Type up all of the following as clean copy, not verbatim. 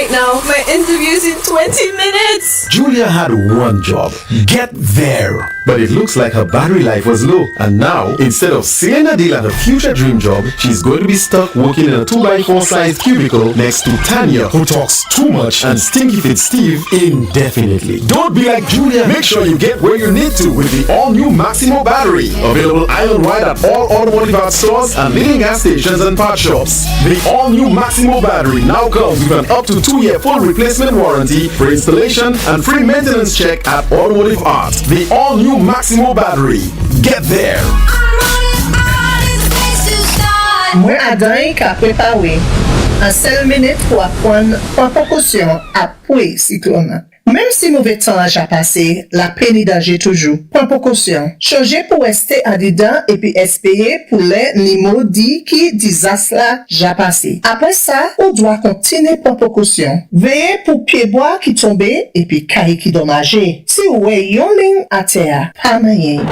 right now. My interview's in 20 minutes. Julia had one job. Get there. But it looks like her battery life was low. And now, instead of sealing a deal at her future dream job, she's going to be stuck working in a 2x4 sized cubicle next to Tanya, who talks too much, and Stinky Fit Steve indefinitely. Don't be like Julia. Make sure you get where you need to with the all-new Maximo battery. Available island-wide at all automotive art stores and leading gas stations and part shops. The all-new Maximo battery now comes with an up to 2-year full replacement warranty for installation and free maintenance check at Automotive Art. The all-new Maximo battery. Get there. Mwen adan ka prepawe an sel minute pou apwen pran prekosyon apwe siklon nan. Même si mauvais temps a passé, la peine est danger toujours. Prends précaution. Changer pour rester en dedans et puis espérer pour les niveaux dit qui désastre là j'ai passé. Après ça, on doit continuer prendre précaution. Veillez pour pied bois qui tombe et puis caille qui dommagé. Si vous avez yon ligne à terre, pas moyen.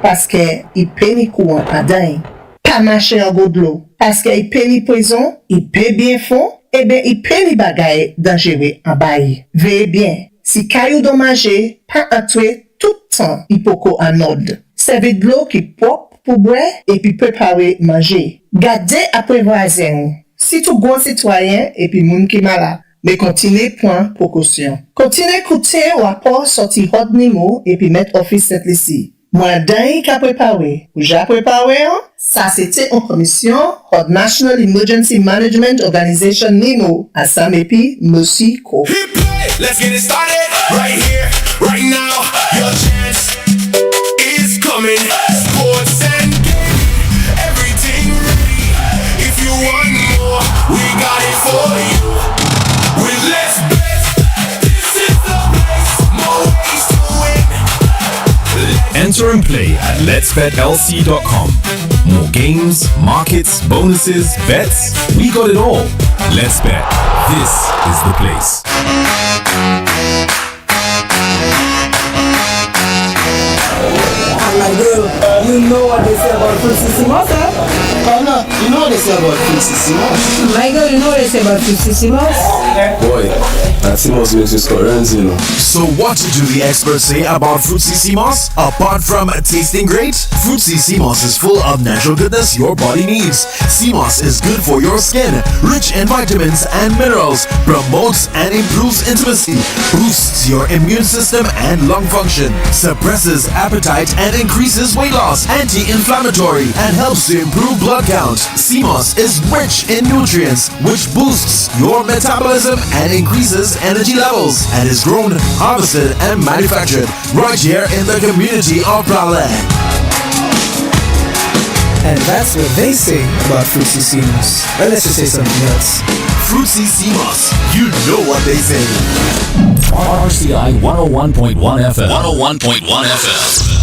Parce que il peine courant à dingue. Pas marcher en de l'eau. Parce que il peine poison, il peut bien fond, et bien il peine bagaille dangereux en bail. Veillez bien. Si caillou dommagé, pas entrer tout le temps, il peut en ordre. Servez de l'eau qui propre pour boire et puis préparer manger. Gardez après voisin. Si tout bon citoyen et puis moun qui malade, mais continuez point précaution. Continuez écouter ou rapport sorti hot nimo et puis mettre office cette ici. Moi, d'un qui a préparé. Ou j'ai préparé, hein? Ça, c'était en commission Hot National Emergency Management Organization NEMO. À Samepi, Mosi Ko. Let's get it started right here, right now. Your chance is coming. Sports and gaming, everything ready. If you want more, we got it for you. With Let's Bet, this is the place. More ways to win. Enter and play at letsbetlc.com. More games, markets, bonuses, bets. We got it all. Let's Bet. This is the place. My girl, you know what they say about Fruitisimus, eh? Oh no, you know what they say about Fruitisimus. My girl, you know what they say about Fruitisimus? Boy, that Simos makes you score runs, you know. So what do the experts say about Fruitisimus? Apart from tasting great, Fruitisimus is full of natural goodness your body needs. Simos is good for your skin, rich in vitamins and minerals, promotes and improves intimacy, boosts your immune system and lung function, suppresses appetite and increases weight loss, anti-inflammatory, and helps to improve blood count. CMOS is rich in nutrients, which boosts your metabolism and increases energy levels, and is grown, harvested, and manufactured right here in the community of Brale. And that's what they say about Fruitisimus. Or let's just say something else. Fruitisimus, you know what they say. RCI 101.1 FM. 101.1 FM.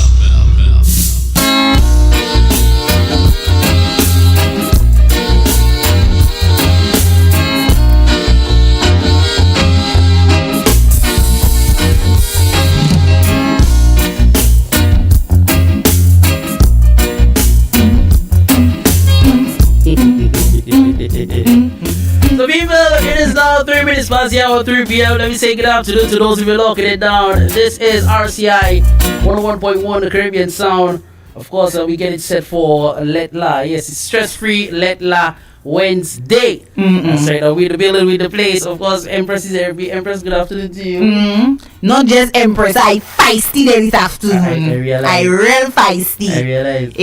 So people, it is now 3 minutes past the hour, 3 p.m. Let me say good afternoon to those of you locking it down. This is RCI 101.1, the Caribbean sound. Of course, we get it set for LETTRE. Yes, it's stress-free LETTRE Wednesday. That's right. We the building with the place. Of course, Empress is there. Empress, good afternoon to you. Not just Empress, I feisty this afternoon. I realize. I real feisty. I realize.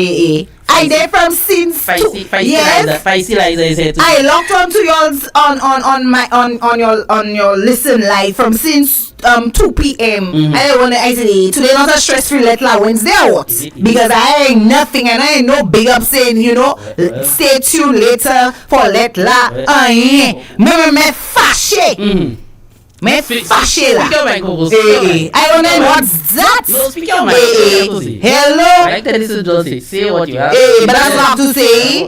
I there from since feisty Liza is here too. I logged on to yours on your listen live from since 2 p.m. I say today not a stress-free LETTRE Wednesday or what? Because I ain't nothing and I ain't no big up saying, you know, stay tuned later for LETTRE. Me fâché. Me fâché là. I don't know what's that. No, speak your mind. Hello. I like that listen to say what you have. But that's what I have to say.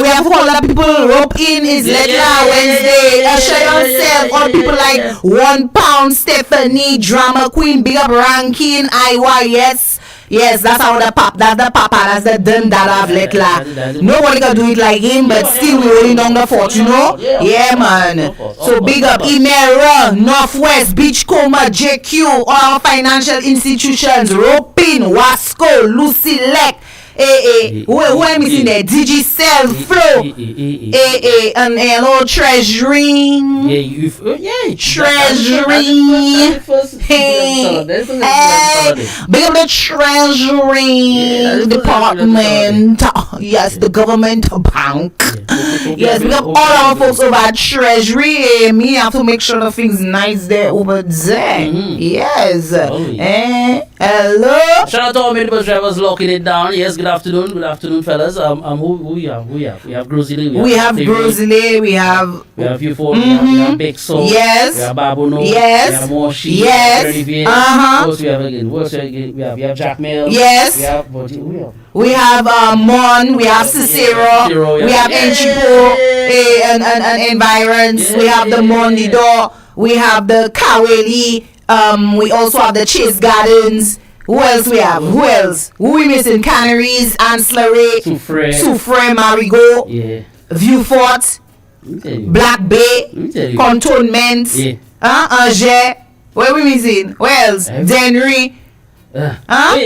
We have a lot of people rope in is LETTRE Wednesday. Show yourself. All people like £1 Stephanie, Drama Queen, Big Up Ranking, IYS. Yes, that's how that's the papa, that's the done that of LETTRE. Nobody can do it like him, but still we holding down the fort, you know? Yeah, man. So big up Emera, Northwest, Beachcomber, JQ, all our financial institutions, Ropin, Wasco, Lucilec, who am I missing there? Digicel, Flow, and hello, Treasury. Treasury. Hey, big up the Treasury Department. Yes, the government bank. Yes, big up all our folks over at Treasury. Me have to make sure the things nice there over there. Yes. Hello. Shout out to all minibus drivers locking it down. Yes, good afternoon, fellas. Who we have? We have Grozile. We have Grozile. We have U4. We have Big Soul. Yes. We have Babono. Yes. We have Moshi. Yes. Who else we have again? We have Jack Mail. Yes. We have Mon. We have Cicero. We have Enchipo and Environs. We have the Mondido. We have the Kaweli. We also have the Chase Gardens. Who else we have? Who else? Who we missing? Canaries, Ancillary, Soufre, Marigot, Viewfort, Black Bay, Cantonment, Angers. Where we missing? Where else? Denry. Denry. How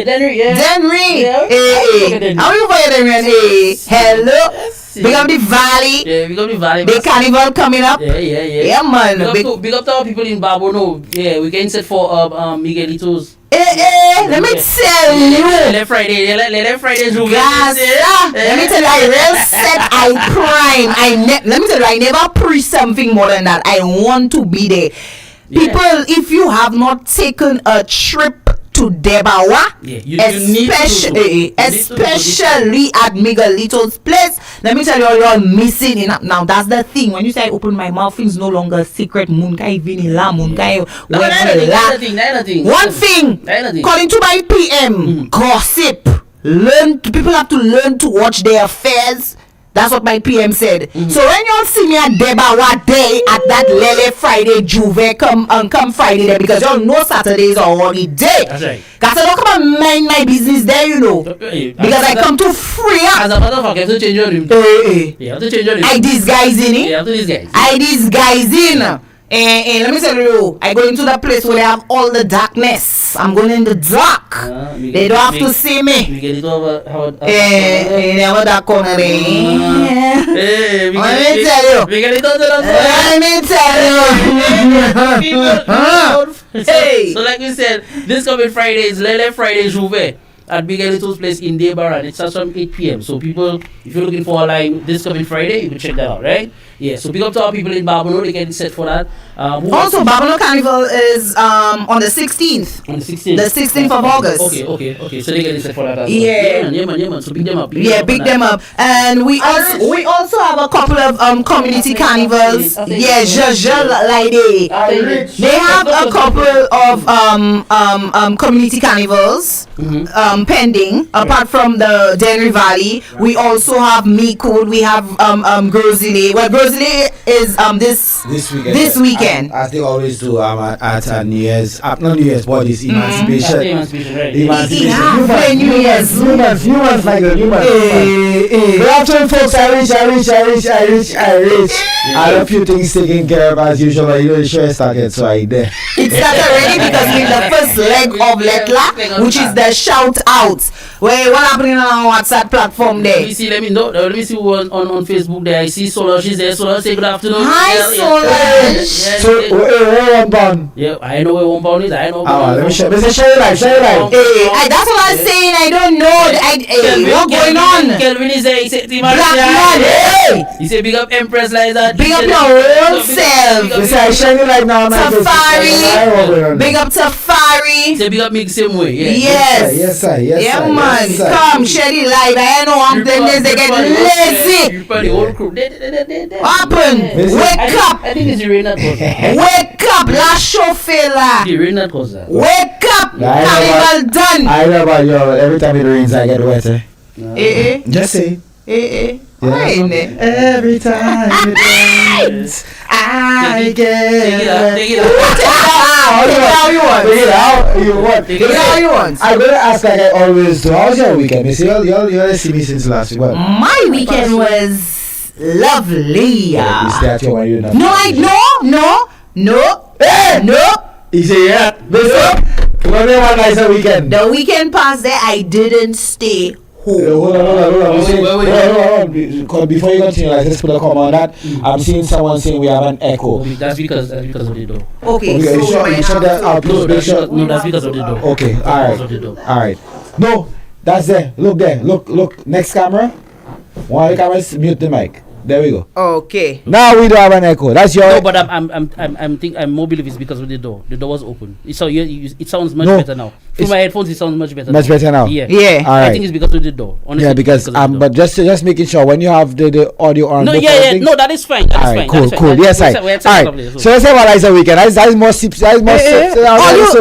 you for Denry? Hello. Big up the Valley. Yeah, big up the Valley. Big carnival coming up. Yeah, man. Big up to all people in Babono. Yeah, we getting set for Miguelitos. Let me tell you. Let Friday let me tell you, I real set, I prime. Let me tell you, I never pre something more than that. I want to be there. People, if you have not taken a trip to Debawa, especially at Miguelito's place, let me tell you, you're missing it. Now that's the thing. When you say I open my mouth, things no longer secret. Munkai vinila, munkai. One thing, calling to my PM, gossip. People have to learn to watch their affairs. That's what my PM said. So when y'all see me at Debawa Day at that Lele Friday Juve, come Friday there, because y'all know Saturdays are holiday. That's right. Cause I don't come and mind my business there, you know. Because I come to free up. As a matter of fact, you have to change your room. You have to change your room. I disguise in it. You have to disguise. I disguise in. And let me tell you, I go into the place where they have all the darkness. I'm going in the dark. They don't have to see me. Never that corner. Let me tell you. Hey. So like we said, this coming Friday is Lele Friday Juve at Big Elito's place in Debaran. It starts from 8 p.m. So people, if you're looking for a line this coming Friday, you can check that out, right? Yeah, so big up to our people in Babono. They get set for that. Also, Babono Carnival is on the 16th. On the 16th? The 16th of August. Okay. So they get set for that as well. Yeah, man. So big them up. Big them up. And we also have a couple of community carnivals. Yeah, Lady. They have a couple of community carnivals pending. Apart from the Denry Valley, we also have Mikud. We have Grozile. Well, Grozile is this weekend. As they always do at New Year's, not New Year's, but it's Emancipation. Emancipation. New Year's. New month like a new month. Good afternoon, folks. I reach. I have a few things taken care of as usual, but you know the show is started, so I there. It started already because we're the first leg of LETTRE, which is the shout outs. Wait, what happening on our WhatsApp platform there? Let me see who on Facebook there. I see Solange is there. Solange, say good afternoon. Hi, Solange. So, where one pound? Yeah, I know where 1 pound is. I know. Let me share. Share your life. That's what I'm saying. I don't know. What's going on? Kelvin is there. He said, Black man. He said, big up Empress Liza. Big up your own self. I share your life now. Tafari. Big up Tafari. Say big up me the same way. Yes. Yeah, man. Come, share the life. I know I'm them they get lazy. You probably whole crew. What happened? Wake up. I think it's the rain that caused that. Wake up, last show fella. The rain that caused that. Wake up. Carnival done. I know about you. Every time it rains, I get wet. Eh? Just say. Eh? Fine. Every time it rains, I get Take it out. Take it how you want. I'm gonna ask like I always do. How's your weekend? You see, y'all see me since last week. Well, My weekend was lovely. is that your one? No. Hey! No. He say yeah. Listen, what do you want nicer weekend? The weekend past there, I didn't stay home. Hold on. Because before you continue, like, let's put a comment on that. I'm seeing someone saying we have an echo. That's because of the door. Okay, You sure that our No, that's because of the door. Okay, alright. No, that's there. Look there. Look. Next camera. One of the cameras, mute the mic. There we go. Okay. Now we don't have an echo. That's your. No, but I'm more believe it's because of the door. The door was open. It sounds much better now. Through my headphones, it sounds much better. Much better now. Yeah. All right. I think it's because of the door. Honestly, Yeah, because but just making sure when you have the audio on. No, no, that is fine. That is fine. Cool. Yes, I. All right. So let's say what is the weekend. That is more sips. That is more sips.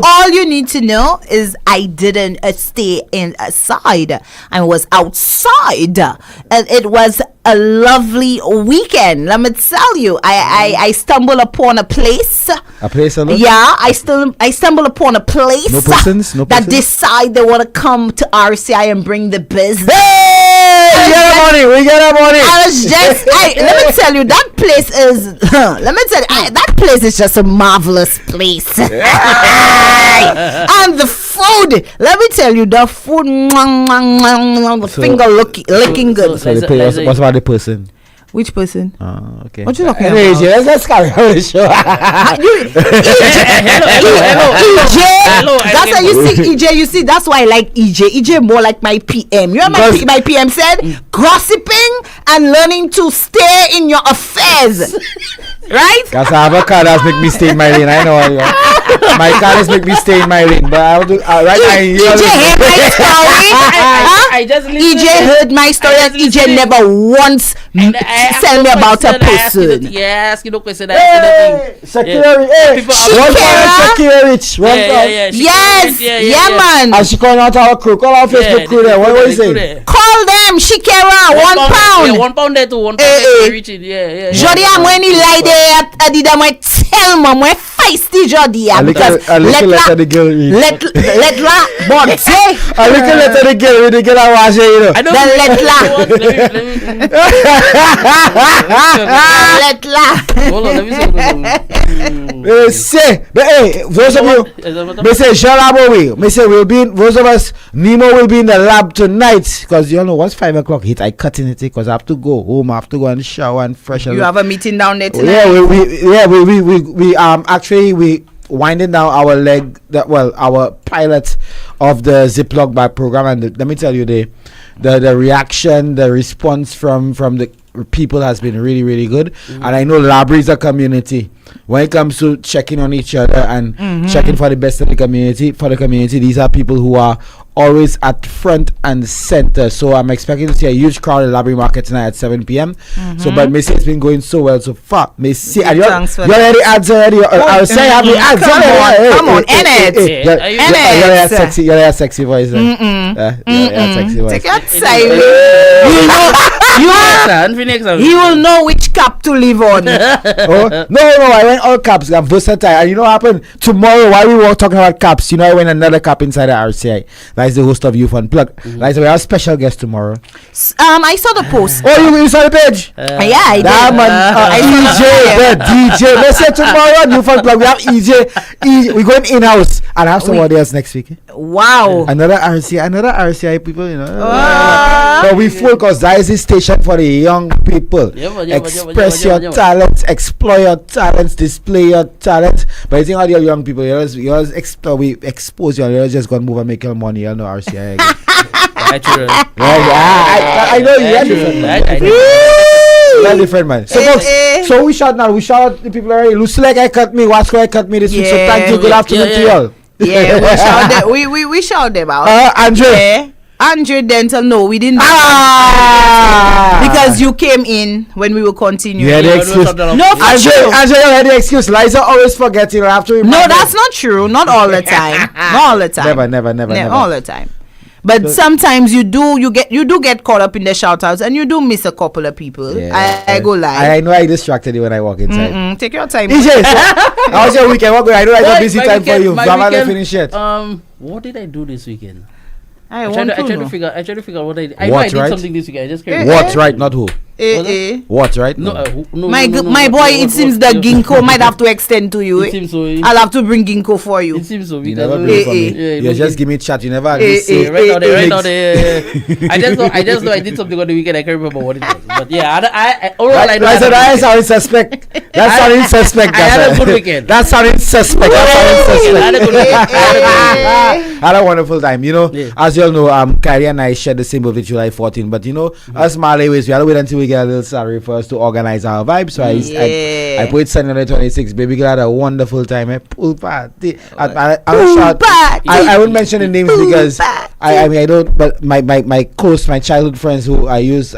All you need to know is I didn't stay inside. I was outside, and it was a lovely weekend. Let me tell you, I stumbled upon a place. A place alone? Yeah, I stumbled upon a place. No persons. That decide they want to come to RCI and bring the business. Hey, we get our money. I was just, let me tell you, that place is, that place is just a marvelous place. And the food, let me tell you, the food, the finger licking good. So what's about the person? Which person? Okay. What you talking Anyway, about? let's carry on the show. Hello. That's why you see EJ. You see, that's why I like EJ. EJ more like my PM. You know my PM said gossiping and learning to stay in your affairs. Right? Because I have a car that's make me stay in my lane. I know. My car has make me stay in my lane. But I'll do right now. EJ heard my story. I just listened. EJ heard my story and EJ never once tell me about a person. Yes, you know question. Security. Yeah, man. And she calling out our crew. Call our Facebook crew there. What is it? Call them. Shikera. £1. Yeah, £1 there too. £1 there. Reach it. Yeah. Jody, I'm when he lie there at the damn tell mom when feisty Jody. Because let the girl read. Let but say I look at the girl with the girl I watch you know. Let Hold on, let me say, but hey, those of you, me say, Shalabo me say, we'll be, those of us, Nemo will be in the lab tonight, because you know, once 5 o'clock hit, I cut in it, because I have to go home, I have to go and shower and freshen. You have a meeting down there tonight? Yeah, we actually, we winding down our our pilot of the Ziploc bag program, and let me tell you, the reaction, the response from the people has been really, really good. And I know Labry is a community. When it comes to checking on each other and checking for the best of the community, these are people who are always at front and center. So I'm expecting to see a huge crowd at Labry Market tonight at 7 p.m. So, but Missy, it's been going so well so far. Missy, you already ads already. I was saying, have the ads. Come on, end it. You have sexy voice. Sexy voice. Take your time. He will know which cap to live on. No, I went all caps. I'm versatile. And you know what happened? Tomorrow, while we were talking about caps, you know, I went another cap inside the RCI. That is the host of Youth Unplugged. Like, so we have a special guest tomorrow. I saw the post. Oh, you saw the page? Yeah, I did. DJ. Let's say tomorrow on Youth Unplugged, we have EJ. We're going in-house. And I have somebody else next week. Wow. Another RCI people, you know. But we focus. That is the station for the young people. Express your talents, explore your talents, display your talents. But I think all your young people, you always explore, we expose you, and you're just going to move and make your money. You know RCI again. I know you are different, man. So, folks, so we shout now. We shout the people already. Lucy, like I cut me. Wasco, I cut me this week. So thank you. Good afternoon to you all. Yeah, we shout them out. Andre. Andre Dental, no, we didn't. Because you came in when we were continuing. Yeah, the excuse. No, Andre, you had the excuse. Liza always forgetting. I have to remind No, that's not true. Not all the time. Not all the time. Never. All the time. But sometimes you do get caught up in the shout outs and you do miss a couple of people. Yeah. I go live. I know I distracted you when I walk inside. Take your time. EJ, so, how was your weekend? What going? I know I got busy time for you. My Haven't weekend, finished yet. What did I do this weekend? I tried to figure out what I did. I know I did something this weekend. I just can't remember. What, right? Not who. What, right? No, my boy, it seems the ginkgo might have to extend to you. It seems so. I'll have to bring ginkgo for you. It seems so. You never bring for me. You just give me chat. You never say. Right now, I just know I did something on the weekend. I can't remember what it was. But yeah, overall, I know. That sounding suspect. That sounding suspect. I had a good weekend. That sounding suspect. I had a good weekend. I had a wonderful time. You know, as you all know, Kylie and I shared the same birthday, July 14. But you know, us Malays, we had to wait until we get a little salary for us to organize our vibe. So I put Sunday on the 26th. Baby girl had a wonderful time. Pool party. I won't mention the names because I mean I don't. But my close, my childhood friends who I use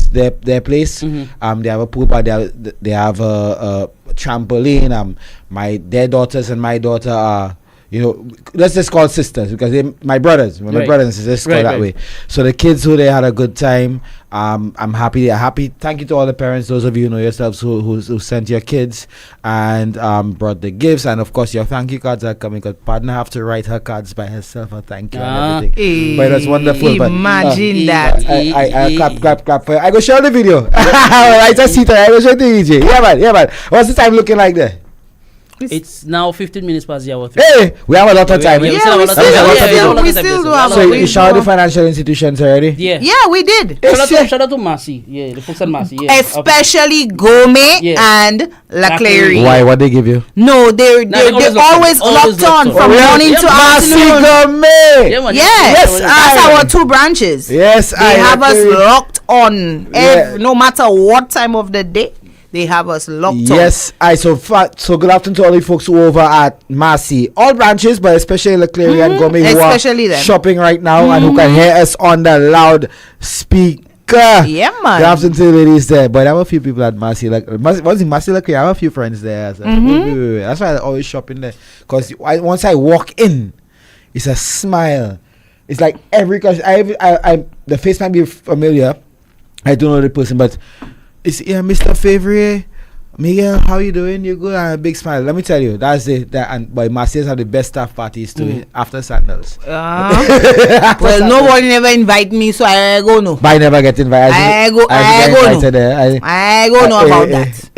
their place. They have a pool party. They have a trampoline. Their daughters and my daughter are. You know, let's just call sisters because my brothers, my brothers and sisters, call that way. So the kids who they had a good time. I'm happy. They're happy. Thank you to all the parents, those of you who know yourselves who sent your kids and brought the gifts, and of course your thank you cards are coming. Because partner have to write her cards by herself. A thank you and everything. But that's wonderful. Imagine that. I clap for you. I go show the video. I just see that. I go show the EJ. Yeah man. What's the time looking like there? It's now 15 minutes past the hour. Hey, we have a lot of time. We still do have. So you showered the financial institutions already? Yeah, we did. Shout out to Marcy. Yeah, the folks at Marcy. Yeah, especially Gome and LETTRE. Why? What they give you? No, they always locked on from morning to afternoon. Yes, that's our two branches. Yes, they have us locked on. No matter what time of the day. They have us locked on. Yes, so good afternoon to all the folks who are over at Marcy. All branches, but especially LETTRE and Gome who are shopping right now and who can hear us on the loudspeaker. Yeah, man. Good afternoon to the ladies there. But I have a few people at Marcy. Marcy LETTRE? I have a few friends there. Wait. That's why I always shop in there. Because once I walk in, it's a smile. It's like every question. The face might be familiar. I don't know the person, but it's Mr. Favre, Miguel, how you doing? You good? And a big smile. Let me tell you, that's but Marseilles have the best staff parties too after Sandals. Well, nobody never invite me, so I go no. But I never get invited. I go know about that.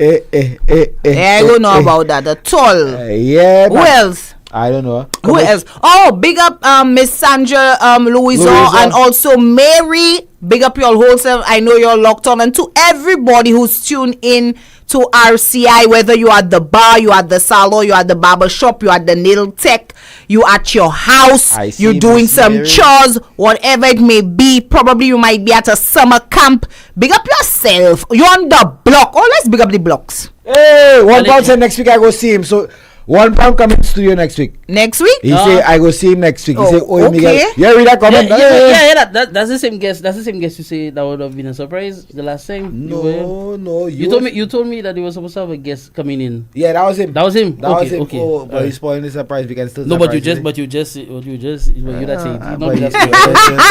I go know about that at all. Yeah. Who else? I don't know. Who else? Oh, big up Miss Sandra Louison and also Mary. Big up your wholesale. I know you're locked on. And to everybody who's tuned in to RCI, whether you are at the bar, you are at the salon, you are at the barber shop, you are at the nail tech, you at your house, you're doing some chores, whatever it may be. Probably you might be at a summer camp. Big up yourself. You're on the block. Oh, let's big up the blocks. Hey, £1 said next week I go see him. So £1 coming to studio next week. Next week? He say I go see him next week. He say, okay. Miguel. Yeah, read that comment. That's the same guess. That's the same guess you say that would have been a surprise the last time. No. You told me that he was supposed to have a guest coming in. Yeah, that was him. Okay. Oh, but he's spoiling the surprise. We can still. No, but you just you that said.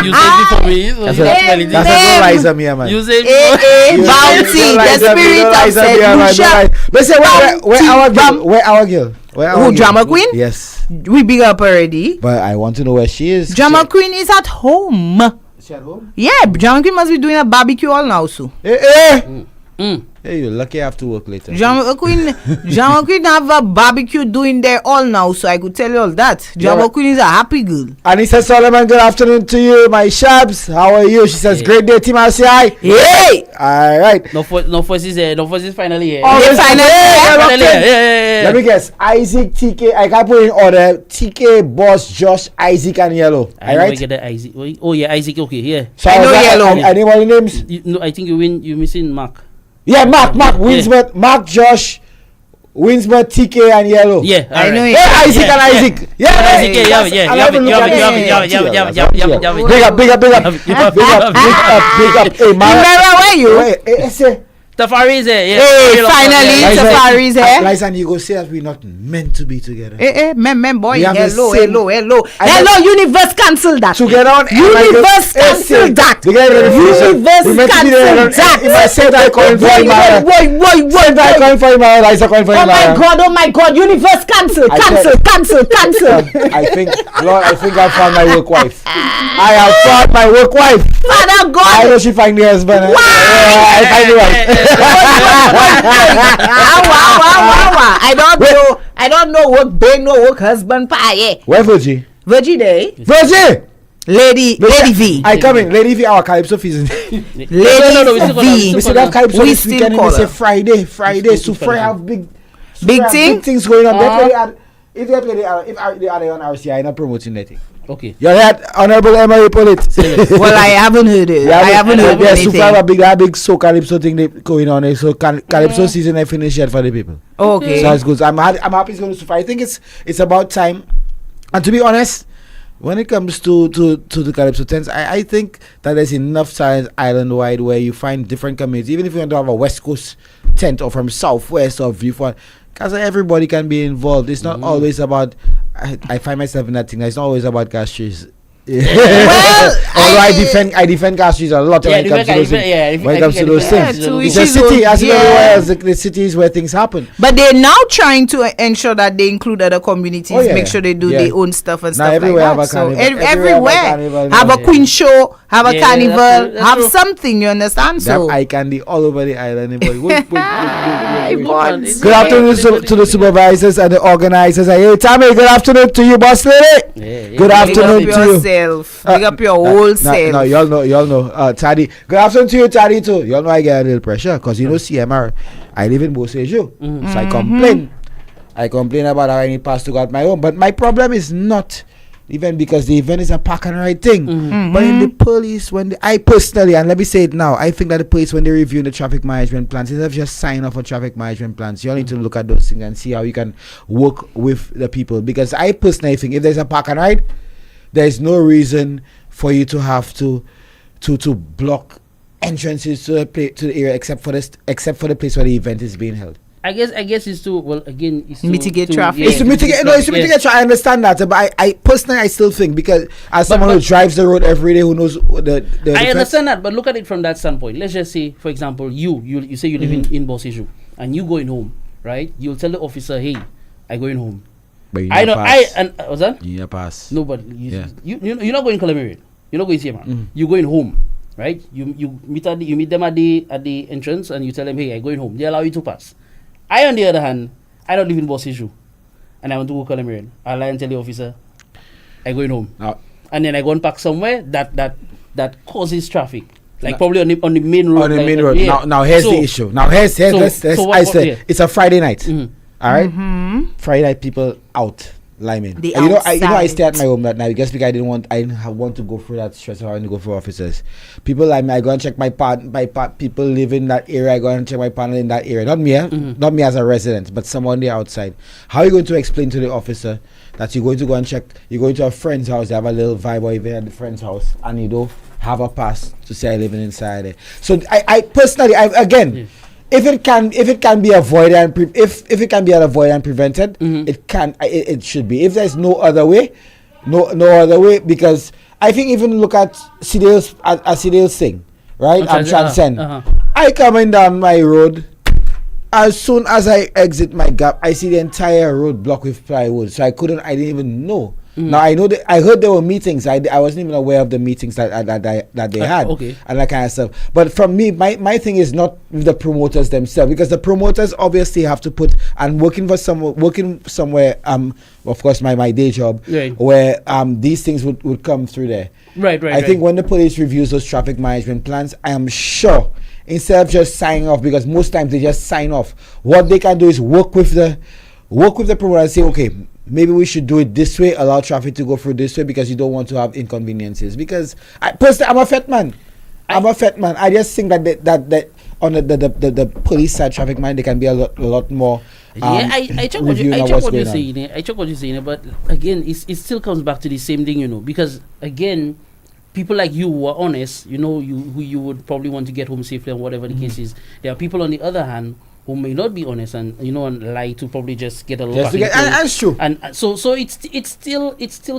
You said it for me. That's a Liza Mia, man. You said Bounty, the spirit of St. But say where our girl? Who, Drama Queen? Yes. We big up already. But I want to know where she is. Drama Queen is at home. Is she at home? Yeah, Drama Queen must be doing a barbecue all now, so. Hey, you're lucky I have to work later. Drama Queen have a barbecue doing there all now, so I could tell you all that. Drama Queen is a happy girl. Anissa Solomon, good afternoon to you, my shabs. How are you? She says, great day, Team RCI. Hey! All right. No forces here. No forces finally here. Finally here. Let me guess. Isaac, TK. I can put in order. TK, Boss, Josh, Isaac, and Yellow. All right. Get that Isaac. Oh yeah, Isaac. Okay, yeah. So I know Yellow. Any names? No, I think you missing Mark. Yeah, Mark, Winsmith, Mark, Josh, Winsmith, TK, and Yellow. Yeah, I know. Yeah, Isaac and Isaac. Yeah, Isaac. Big up. Hey, man. Remember where you? Tafari's here. Hey, finally, Tafari's here. Liza, and you go say that we're not meant to be together. Boy, We have the hello, same- universe cancel that. Together on Universe cancel that. Universe cancel that. If I say that, I call for him. I call for him. Liza calling for him. Oh my God, universe cancel. I think I found my work wife. I have found my work wife. Father God. I know she find the husband. Wow. I find the wife. I don't know what babe, no work husband pie. Where Virgie? Virgie Day. Virgie! Lady V. I come in. Lady V, our Calypso season. Lady V. We still have Calypso We this still weekend. call We say her. Friday. So Friday have big things going on. If they play the other on RCI, I'm not promoting that thing. Okay. You heard Honorable Emery Pollitt? Well, I haven't heard it. I haven't heard anything. So far, a big so Calypso thing going on there. So Calypso season I finish yet for the people. Okay. So it's good. I'm happy it's going to Super. I think it's about time. And to be honest, when it comes to the Calypso tents, I think that there's enough times island wide where you find different communities. Even if you want to have a West Coast tent or from Southwest or Viewfront, because everybody can be involved. It's not always about. I find myself in that thing. It's not always about gas trees. Well, although I defend gas trees a lot when it comes to those things. When it comes to those things, it's a city as everywhere else. The cities where things happen. But they're now trying to ensure that they include other communities. Make sure they do their own stuff and now stuff everywhere like that. Have a carnival. Everywhere have a Queen show, have a carnival, that's have true. something. You understand? They have So eye candy all over the island. Good Good afternoon to the supervisors and the organizers. Hey, Tammy, good afternoon to you, boss lady. Good afternoon to you. Big up your whole self. No, y'all know. Taddy. Good afternoon to you, Taddy, too. Y'all know I get a little pressure because you know CMR. I live in Beausejour. So I complain. I complain about how I need pass to go out my home. But my problem is not even because the event is a park and ride thing. But in the police, I personally, and let me say it now, I think that the police, when they review the traffic management plans, instead of just sign off on traffic management plans, you all need to look at those things and see how you can work with the people. Because I personally think if there's a park and ride, there's no reason for you to have to block entrances to the area except for the place where the event is being held. I guess it's to it's to mitigate traffic. It's to mitigate. It's to mitigate traffic. I understand that, but I personally I still think because as someone who drives the road every day, who knows the I understand that, but look at it from that standpoint. Let's just say, for example, you say you live in Beausejour and you going home, right? You'll tell the officer, hey, I going home. But you I know. pass. What's that? You pass. No, but you're not going Calamarian. You're not going CMR. You're going home, right? You meet them at the entrance and you tell them, hey, I'm going home. They allow you to pass. I, on the other hand, I don't live in Beausejour and I want to go Calamarian. I'll lie and tell the officer, I'm going home. And then I go and park somewhere that causes traffic. Like probably on the main road. On the main road. Yeah. Now here's the issue. Now here's it's a Friday night. All right? Friday night people out. Lyman. I stay at my home that night just because I didn't want to go through that stress of having to go for officers. People like me, I go and check my people live in that area, I go and check my partner in that area. Not me, not me as a resident, but someone there outside. How are you going to explain to the officer that you're going to go and check, you're going to a friend's house, they have a little vibe or even at the friend's house and you don't have a pass to say I'm living inside there. So I personally, if it can be avoided and if it can be avoided and prevented, it should be. If there's no other way, because I think even look at Sidale's thing, right? And Transcend. I coming down my road. As soon as I exit my gap, I see the entire road blocked with plywood. So I didn't even know. Now I know I heard there were meetings. I wasn't even aware of the meetings that they had and that kind of stuff. But from me, my thing is not the promoters themselves, because the promoters obviously have to put and working somewhere. Of course, my day job where these things would come through there. Right. I think when the police reviews those traffic management plans, I am sure instead of just signing off, because most times they just sign off, what they can do is work with the promoter and say, okay, maybe we should do it this way, allow traffic to go through this way because you don't want to have inconveniences. Because personally, I'm a fat man. I just think that on the police side traffic man, they can be a lot more. I check what you're saying. But again, it still comes back to the same thing, because again, people like you who are honest, who you would probably want to get home safely and whatever the case is. There are people on the other hand who may not be honest and and lie to probably just get a little. And that's true. And so it's still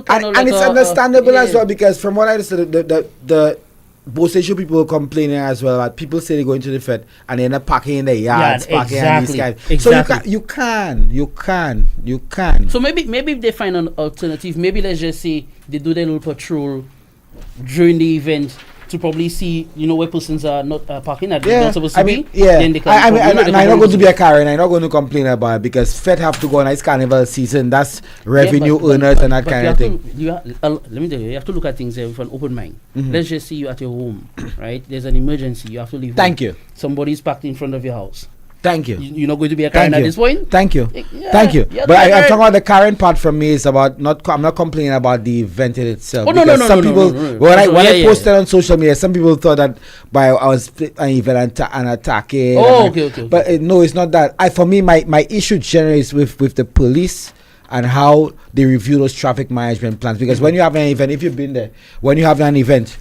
kind of and it's understandable as well, because from what I understood, the Boston people complaining as well about people say they go into the Fed and they end up parking in their yards, parking in these guys. Exactly. So you can. So maybe if they find an alternative, maybe let's just say they do their little patrol during the event to probably see, where persons are not parking at they're not supposed to be. Yeah. Then they can I'm not going to be a Karen. I'm not going to complain about it, because Fed have to go on its carnival season. That's revenue earners and that kind of thing. Let me tell you, you have to look at things with an open mind. Let's just say you at your home, right? There's an emergency. You have to leave. Thank you. Somebody's parked in front of your house. Thank you. You're not going to be a Karen at this point? Thank you. Thank you. But I'm talking about the Karen part from me is about I'm not complaining about the event in itself. Oh, no. Some people, when I posted on social media, some people thought that I was an event and attacking. Oh, okay. But no, it's not that. For me, my issue generally is with the police and how they review those traffic management plans. Because when you have an event, if you've been there, when you have an event,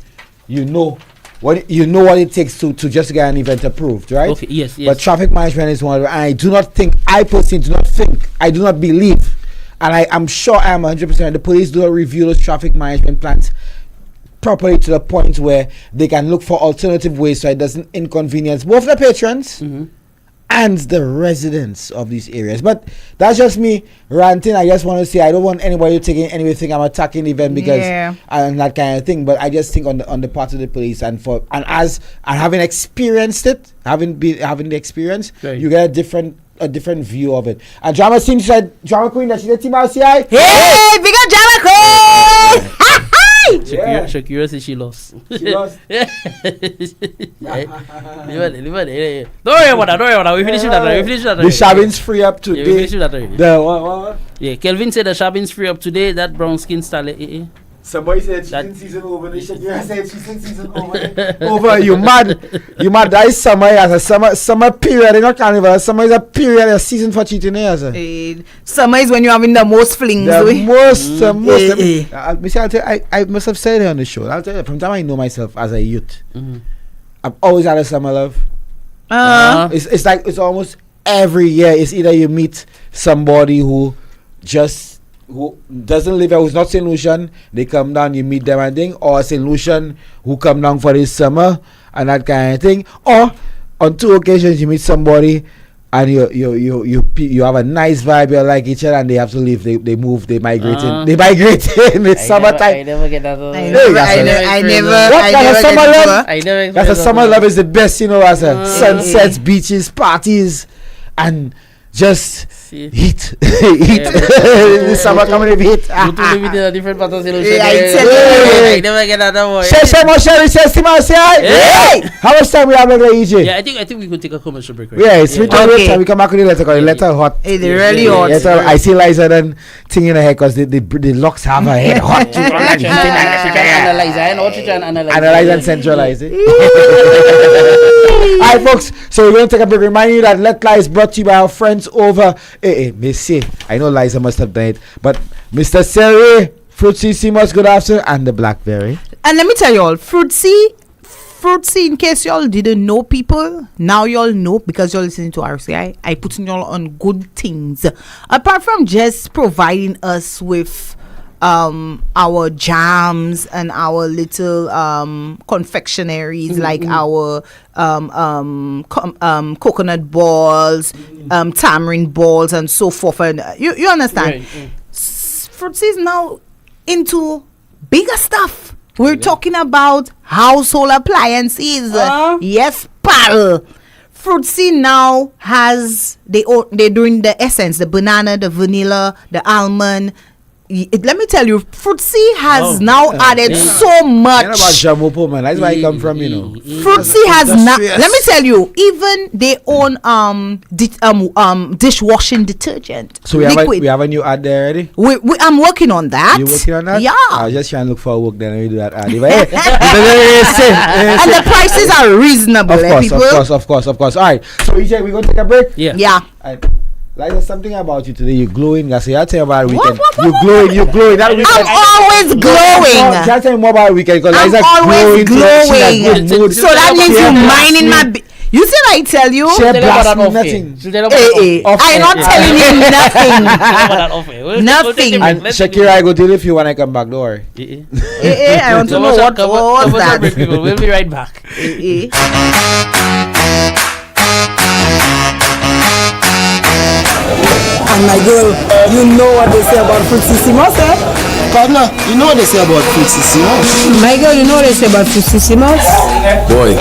you know what it takes to just get an event approved, right? Okay, yes. But traffic management is one of them. I personally do not think, I do not believe, and I'm sure I am 100%, the police do not review those traffic management plans properly to the point where they can look for alternative ways so it doesn't inconvenience both the patrons and the residents of these areas. But that's just me ranting. I just want to say I don't want anybody taking anything I'm attacking the event because and that kind of thing. But I just think on the part of the police and having experienced it, having the experience, you get a different view of it. And Drama Queen that she's a team RCI. Hey, big up Drama Queen! Shakira says she lost. She lost. Leave it. Don't worry about that. We finished that. The Shabin's free up today. We finished that already. What? Yeah, Kelvin said the Shabin's free up today. That brown skin style. Somebody said cheating season over. The Shakira said cheating season over. You mad? That is summer. As a summer period. It's not carnival. Summer is a period, a season for cheating. Summer is when you're having the most flings. I must have said it on the show. I'll tell you, from the time I know myself as a youth, I've always had a summer love. It's like it's almost every year. It's either you meet somebody who doesn't live here, who's not St. Lucian, they come down, you meet them and thing, or St. Lucian who come down for this summer and that kind of thing, or on 2 occasions you meet somebody and you have a nice vibe, you like each other, and they have to leave, they move, they migrate in it's summertime. I never get that. I never. That's a summer love is the best, as a sunsets, beaches, parties, and just heat. The summer coming with heat. You two live in a different part of the ocean. I never get that one. How much time we have left, EJ? Yeah, I think we could take a commercial break. Right? Yeah, it's time we come back with the letter. The letter hot. It's really hot. I see Liza then thing in her head because the locks have her head hot. Analyze and centralize it. Alright, folks. So we're going to take a break. Remind you that Let Lie is brought to you by our friends over. Missy. I know Liza must have done it, but Mr. Selry, Fruitsy Seamus, good afternoon, and the Blackberry. And let me tell you all, Fruitsy, in case y'all didn't know, people, now y'all know because you're listening to RCI. I putting y'all on good things. Apart from just providing us with our jams and our little confectionaries, like our coconut balls, tamarind balls, and so forth. And you understand? Fruitsy is now into bigger stuff. We're talking about household appliances. Yes, pal. Fruitsy now has they're doing the essence, the banana, the vanilla, the almond. Let me tell you, Fruitsy has now added so much. You know about Jamopo, man. That's where I come from, Fruitsy has now. Let me tell you, even they own dishwashing detergent. So we have a new ad there already. I'm working on that. You working on that? Yeah. I was just trying to look for work. Then we do that ad. And the prices are reasonable, of course. All right. So EJ, we're gonna take a break. Yeah. All Like there's something about you today. You're glowing. I say, I'll tell you about the weekend. You're glowing. That weekend. I'm always glowing. I'll tell you more about the weekend because I'm always glowing. So that means you minding my. You said I tell you. Nothing. I'm not telling you nothing. Nothing. And Shakira, I go tell you if you want to come back. Don't worry. I want to know what was that. We'll be right back. And my girl, you know what they say about Fruitsissimos, eh? Partner, you know what they say about Fruitsissimos? My girl, you know what they say about Fruitsissimos? Boy,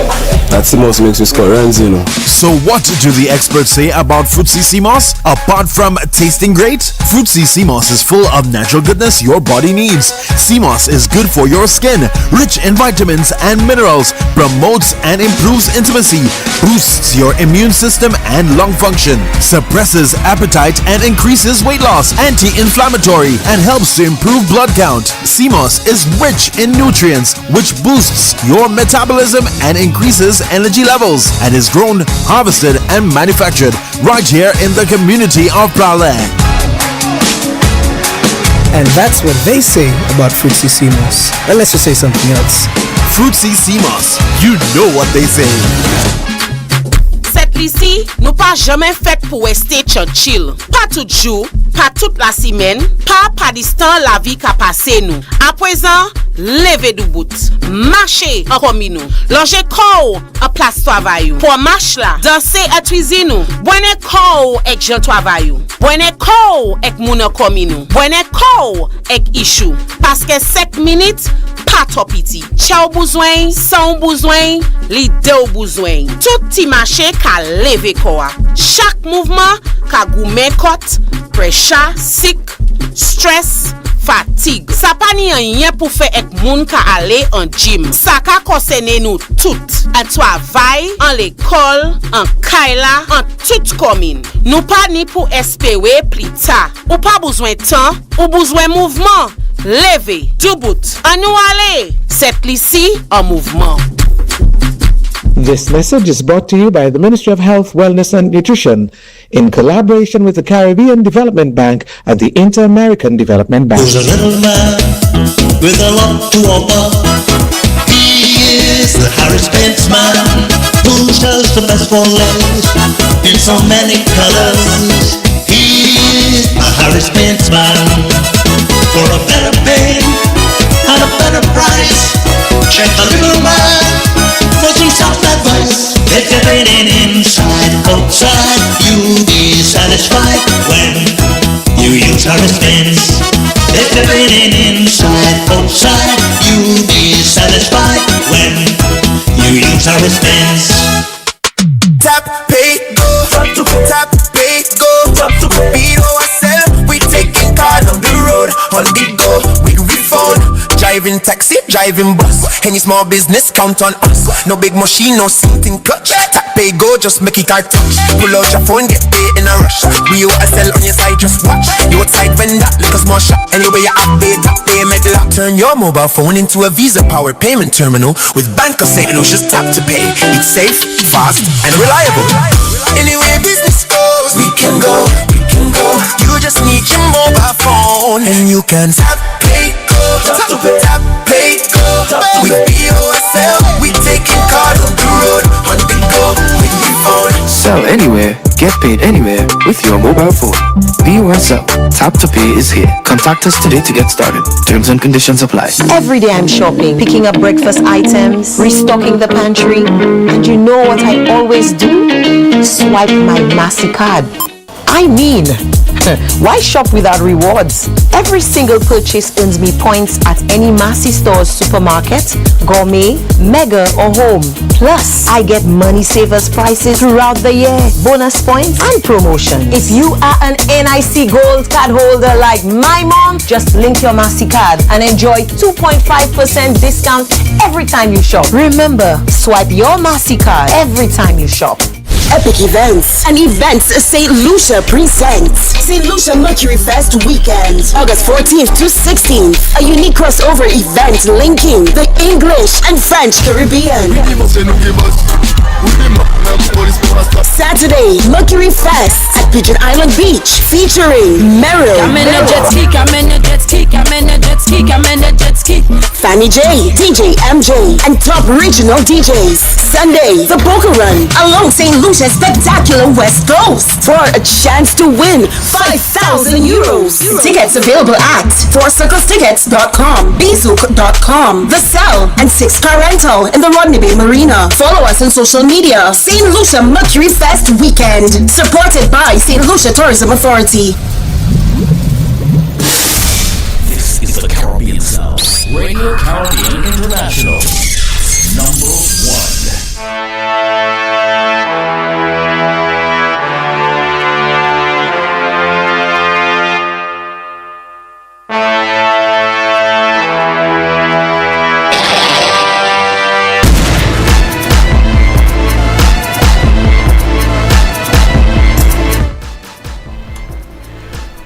that Simos makes me score runs, you know. So what do the experts say about Fruitsissimos? Apart from tasting great, Fruitsissimos is full of natural goodness your body needs. Simos is good for your skin, rich in vitamins and minerals, promotes and improves intimacy, boosts your immune system and lung function, suppresses appetite and increases weight loss, anti-inflammatory, and helps to improve blood count. Simos is rich in nutrients, which boosts your metabolism and increases energy levels, and is grown, harvested, and manufactured right here in the community of Prale. And that's what they say about Fruitsissimos. Well, let's just say something else. Fruitsissimos, you know what they say. Ici, nous pas jamais fait pour rester chill. Pas tout jour, pas toute la semaine, pas distant la vie qu'a passé nous. À présent, levez du bout, marchez en commis nous. Longer corps en place travail. Pour marche là, danser à cuisine nous. Bonne corps avec gens travail. Bonne corps avec moun en commis nous. Bonne corps avec issue. Parce que 5 minutes pas trop petit. Ciao besoin, sans besoin, l'idée au besoin. Tout ti marché ka lever quoi. Chaque mouvement ka goumen côte, pressure, sick, stress, fatigue. Ça pas ni rien pour faire avec moun ka aller en gym. Ça ka concerne nous toutes. En travail, en l'école, en kaila, en toute commune. Nous pas ni pour espérer plus tard. Ou pas besoin de temps, ou besoin mouvement. Levez, du bout, à nous aller. C'est ici en mouvement. This message is brought to you by the Ministry of Health, Wellness and Nutrition in collaboration with the Caribbean Development Bank and the Inter-American Development Bank. Who's a little man with a lot to offer? He is the Harris-Benz man who sells the best for less in so many colors. He is a Harris-Benz man for a better pay and a better price. Check the little man for some soft advice. If you're raining inside, outside, you'll be satisfied when you use Harris-Benz. If you're raining inside, outside, you'll be satisfied when you use Harris-Benz. Tap, pay, go. Tap, pay, go. Beat ourselves, we taking cars on the road. On the go, we refund. Driving taxi, driving bus. Any small business, count on us. No big machine, no seating clutch. Tap, pay, go, just make it touch. Pull out your phone, get paid in a rush. We you a sell on your side, just watch. You outside vendor, look a small shop. Anyway, you up pay, tap, pay, make lock. Turn your mobile phone into a Visa power payment terminal with Banker St. Lucia's Tap to Pay. It's safe, fast, and reliable. Anyway, business goes, we can go, we can go. You just need your mobile phone and you can tap, pay, go. Tap, pay, go. We POSL, we taking cars on the road. On the go, with the phone. Sell anywhere, get paid anywhere with your mobile phone. POSL, Tap to Pay is here. Contact us today to get started. Terms and conditions apply. Every day I'm shopping, picking up breakfast items, restocking the pantry, and you know what I always do? Swipe my MasterCard. I mean, why shop without rewards? Every single purchase earns me points at any Massy Stores supermarket, gourmet, mega or home. Plus, I get money savers prices throughout the year, bonus points and promotions. If you are an NIC Gold card holder like my mom, just link your Massy card and enjoy 2.5% discount every time you shop. Remember, swipe your Massy card every time you shop. epic events and events St. Lucia presents St. Lucia Mercury Fest Weekend, August 14th to 16th. A unique crossover event linking the English and French Caribbean. Saturday, Mercury Fest at Pigeon Island Beach featuring Meryl, Fanny J, DJ MJ, and top regional DJs. Sunday, the Boca Run along St. Lucia's spectacular West Coast for a chance to win 5,000 euros. Tickets available at fourcirclestickets.com, bzook.com, The Cell, and 6-Car Rental in the Rodney Bay Marina. Follow us on social media. St. Lucia Mercury Fest Weekend, supported by St. Lucia Tourism Authority. This is the Caribbean Sound. Radio Caribbean International. Number 1.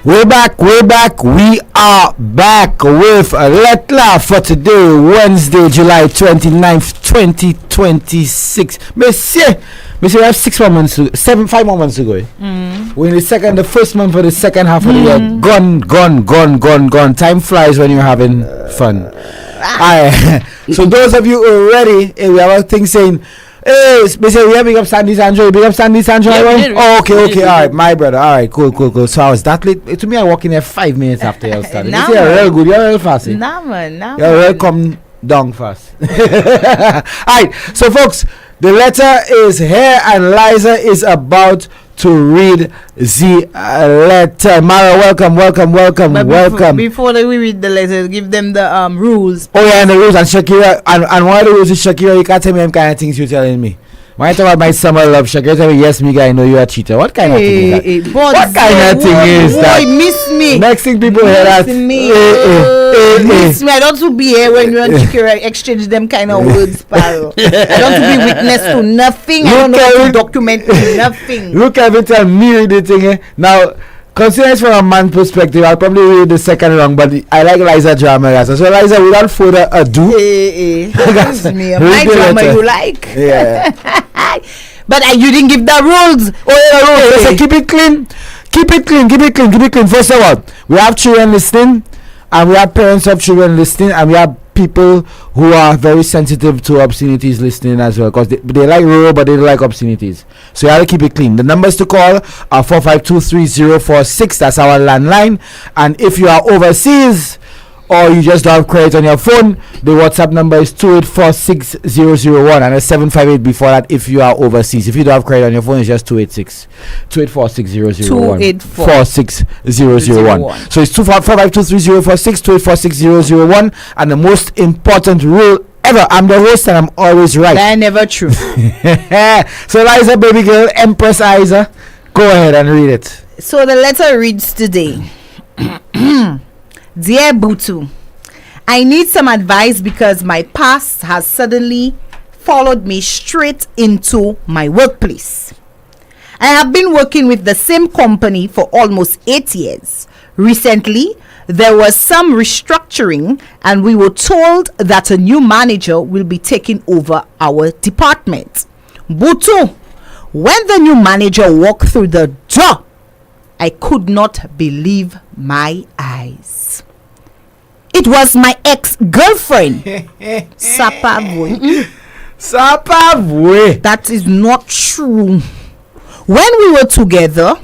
We're back, we are back with LETTRE for today, Wednesday, July 29th, 2026. Monsieur, we have 5 months to go. We're in the first month for the second half of the year. Gone. Time flies when you're having fun. Alright, so those of you who are ready, we have a thing saying, hey, Mr. We are big up Sandy Sancho. Big up Sandy Sancho. Okay. All right, my brother. All right, cool. So I was that late. To me, I walk in there 5 minutes after I started. You see, you're real good. You're real fast. Nah, man. You're real come down fast. All right, so folks, the letter is here, and Liza is about to read the letter. Mara, welcome. Before we read the letter, give them the rules. Oh yeah, and the rules, and Shakira, and one of the rules is Shakira, you can't tell me them kind of things you're telling me. When I talk about my summer love, Shakira tell me, yes, me guy, I know you're a cheater. What kind of thing is that? What kind of thing is that? Miss me. Next thing people hear that. Miss me. I don't to be here when you and Shakira exchange them kind of words, pal. I don't to be witness to nothing. I don't know to document nothing. Look, Kevin, tell me read the thing. Now, considering from a man perspective, I'll probably read the second wrong, but I like Liza drama. So Liza, without further ado, that's me. My drama you like. Yeah. But you didn't give the rules. Oh yeah, rules. So keep it clean. First of all, we have children listening, and we have parents of children listening, and we have people who are very sensitive to obscenities listening as well, because they like rural but they don't like obscenities. So you have to keep it clean. The numbers to call are 4523046. That's our landline. And if you are overseas or you just don't have credit on your phone, the WhatsApp number is 2846001, and a 758 before that if you are overseas. If you don't have credit on your phone, it's just 2846001. 2846001. So it's 4523046, 2846001. And the most important rule ever, I'm the host and I'm always right. That never true. So Liza, baby girl, Empress Liza, go ahead and read it. So the letter reads today. Dear Butu, I need some advice because my past has suddenly followed me straight into my workplace. I have been working with the same company for almost 8 years. Recently, there was some restructuring and we were told that a new manager will be taking over our department. Butu, when the new manager walked through the door, I could not believe my eyes. It was my ex-girlfriend. Sapavwe. That is not true. When we were together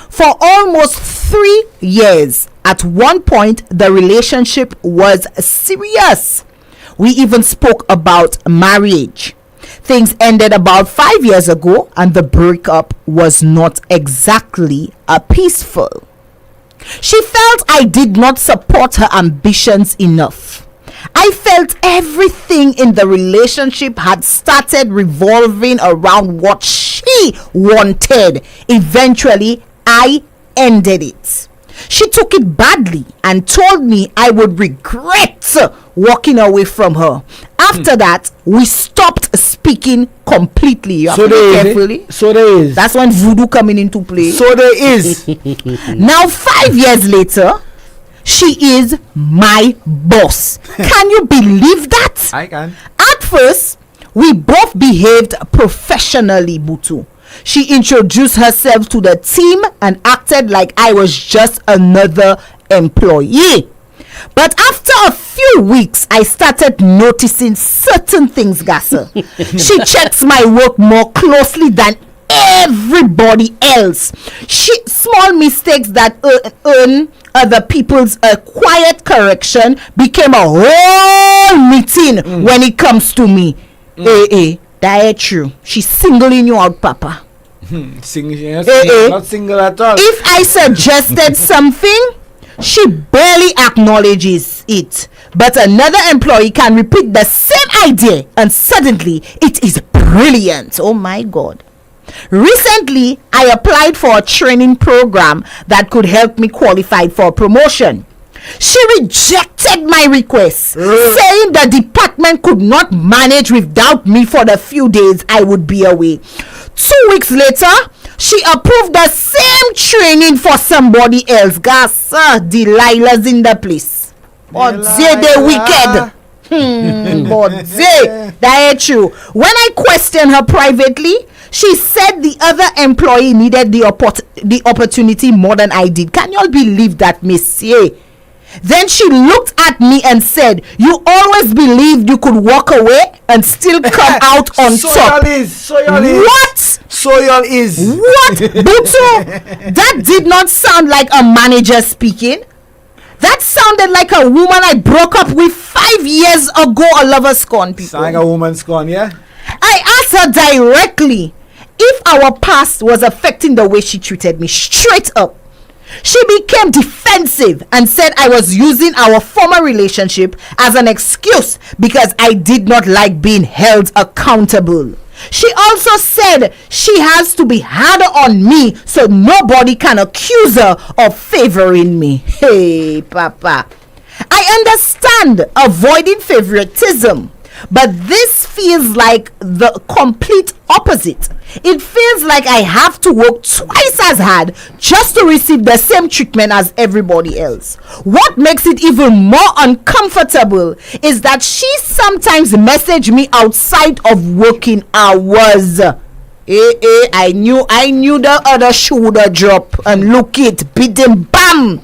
for almost 3 years, at one point the relationship was serious. We even spoke about marriage. Things ended about 5 years ago, and the breakup was not exactly peaceful. She felt I did not support her ambitions enough. I felt everything in the relationship had started revolving around what she wanted. Eventually, I ended it. She took it badly and told me I would regret walking away from her. After that, we stopped speaking speaking completely. You have So to be there is, carefully. So there is. That's when voodoo coming into play. So there is. Now 5 years later, she is my boss. Can you believe that? I can. At first, we both behaved professionally, Butu. She introduced herself to the team and acted like I was just another employee. But after a few weeks, I started noticing certain things, Gasser. She checks my work more closely than everybody else. Small mistakes that earn other people's quiet correction became a whole meeting when it comes to me. That's true. She's singling you out, Papa. Not single at all. If I suggested something, she barely acknowledges it. But another employee can repeat the same idea and suddenly it is brilliant. Oh my God. Recently, I applied for a training program that could help me qualify for a promotion. She rejected my request, saying the department could not manage without me for the few days I would be away. 2 weeks later, she approved the same training for somebody else. Delilah's in the place. But they wicked. But that's true. When I questioned her privately, she said the other employee needed the opportunity more than I did. Can you all believe that, monsieur? Then she looked at me and said, "You always believed you could walk away and still come out on top." What? Soil is. What? Butu? That did not sound like a manager speaking. That sounded like a woman I broke up with 5 years ago. A lover scorn, people. Sound like a woman scorn, yeah? I asked her directly if our past was affecting the way she treated me, straight up. She became defensive and said I was using our former relationship as an excuse because I did not like being held accountable. She also said she has to be harder on me so nobody can accuse her of favoring me. Hey, Papa. I understand avoiding favoritism, but this feels like the complete opposite. It feels like I have to work twice as hard just to receive the same treatment as everybody else. What makes it even more uncomfortable is that she sometimes messages me outside of working hours. I knew the other shoe would drop, and look it, beat them, bam.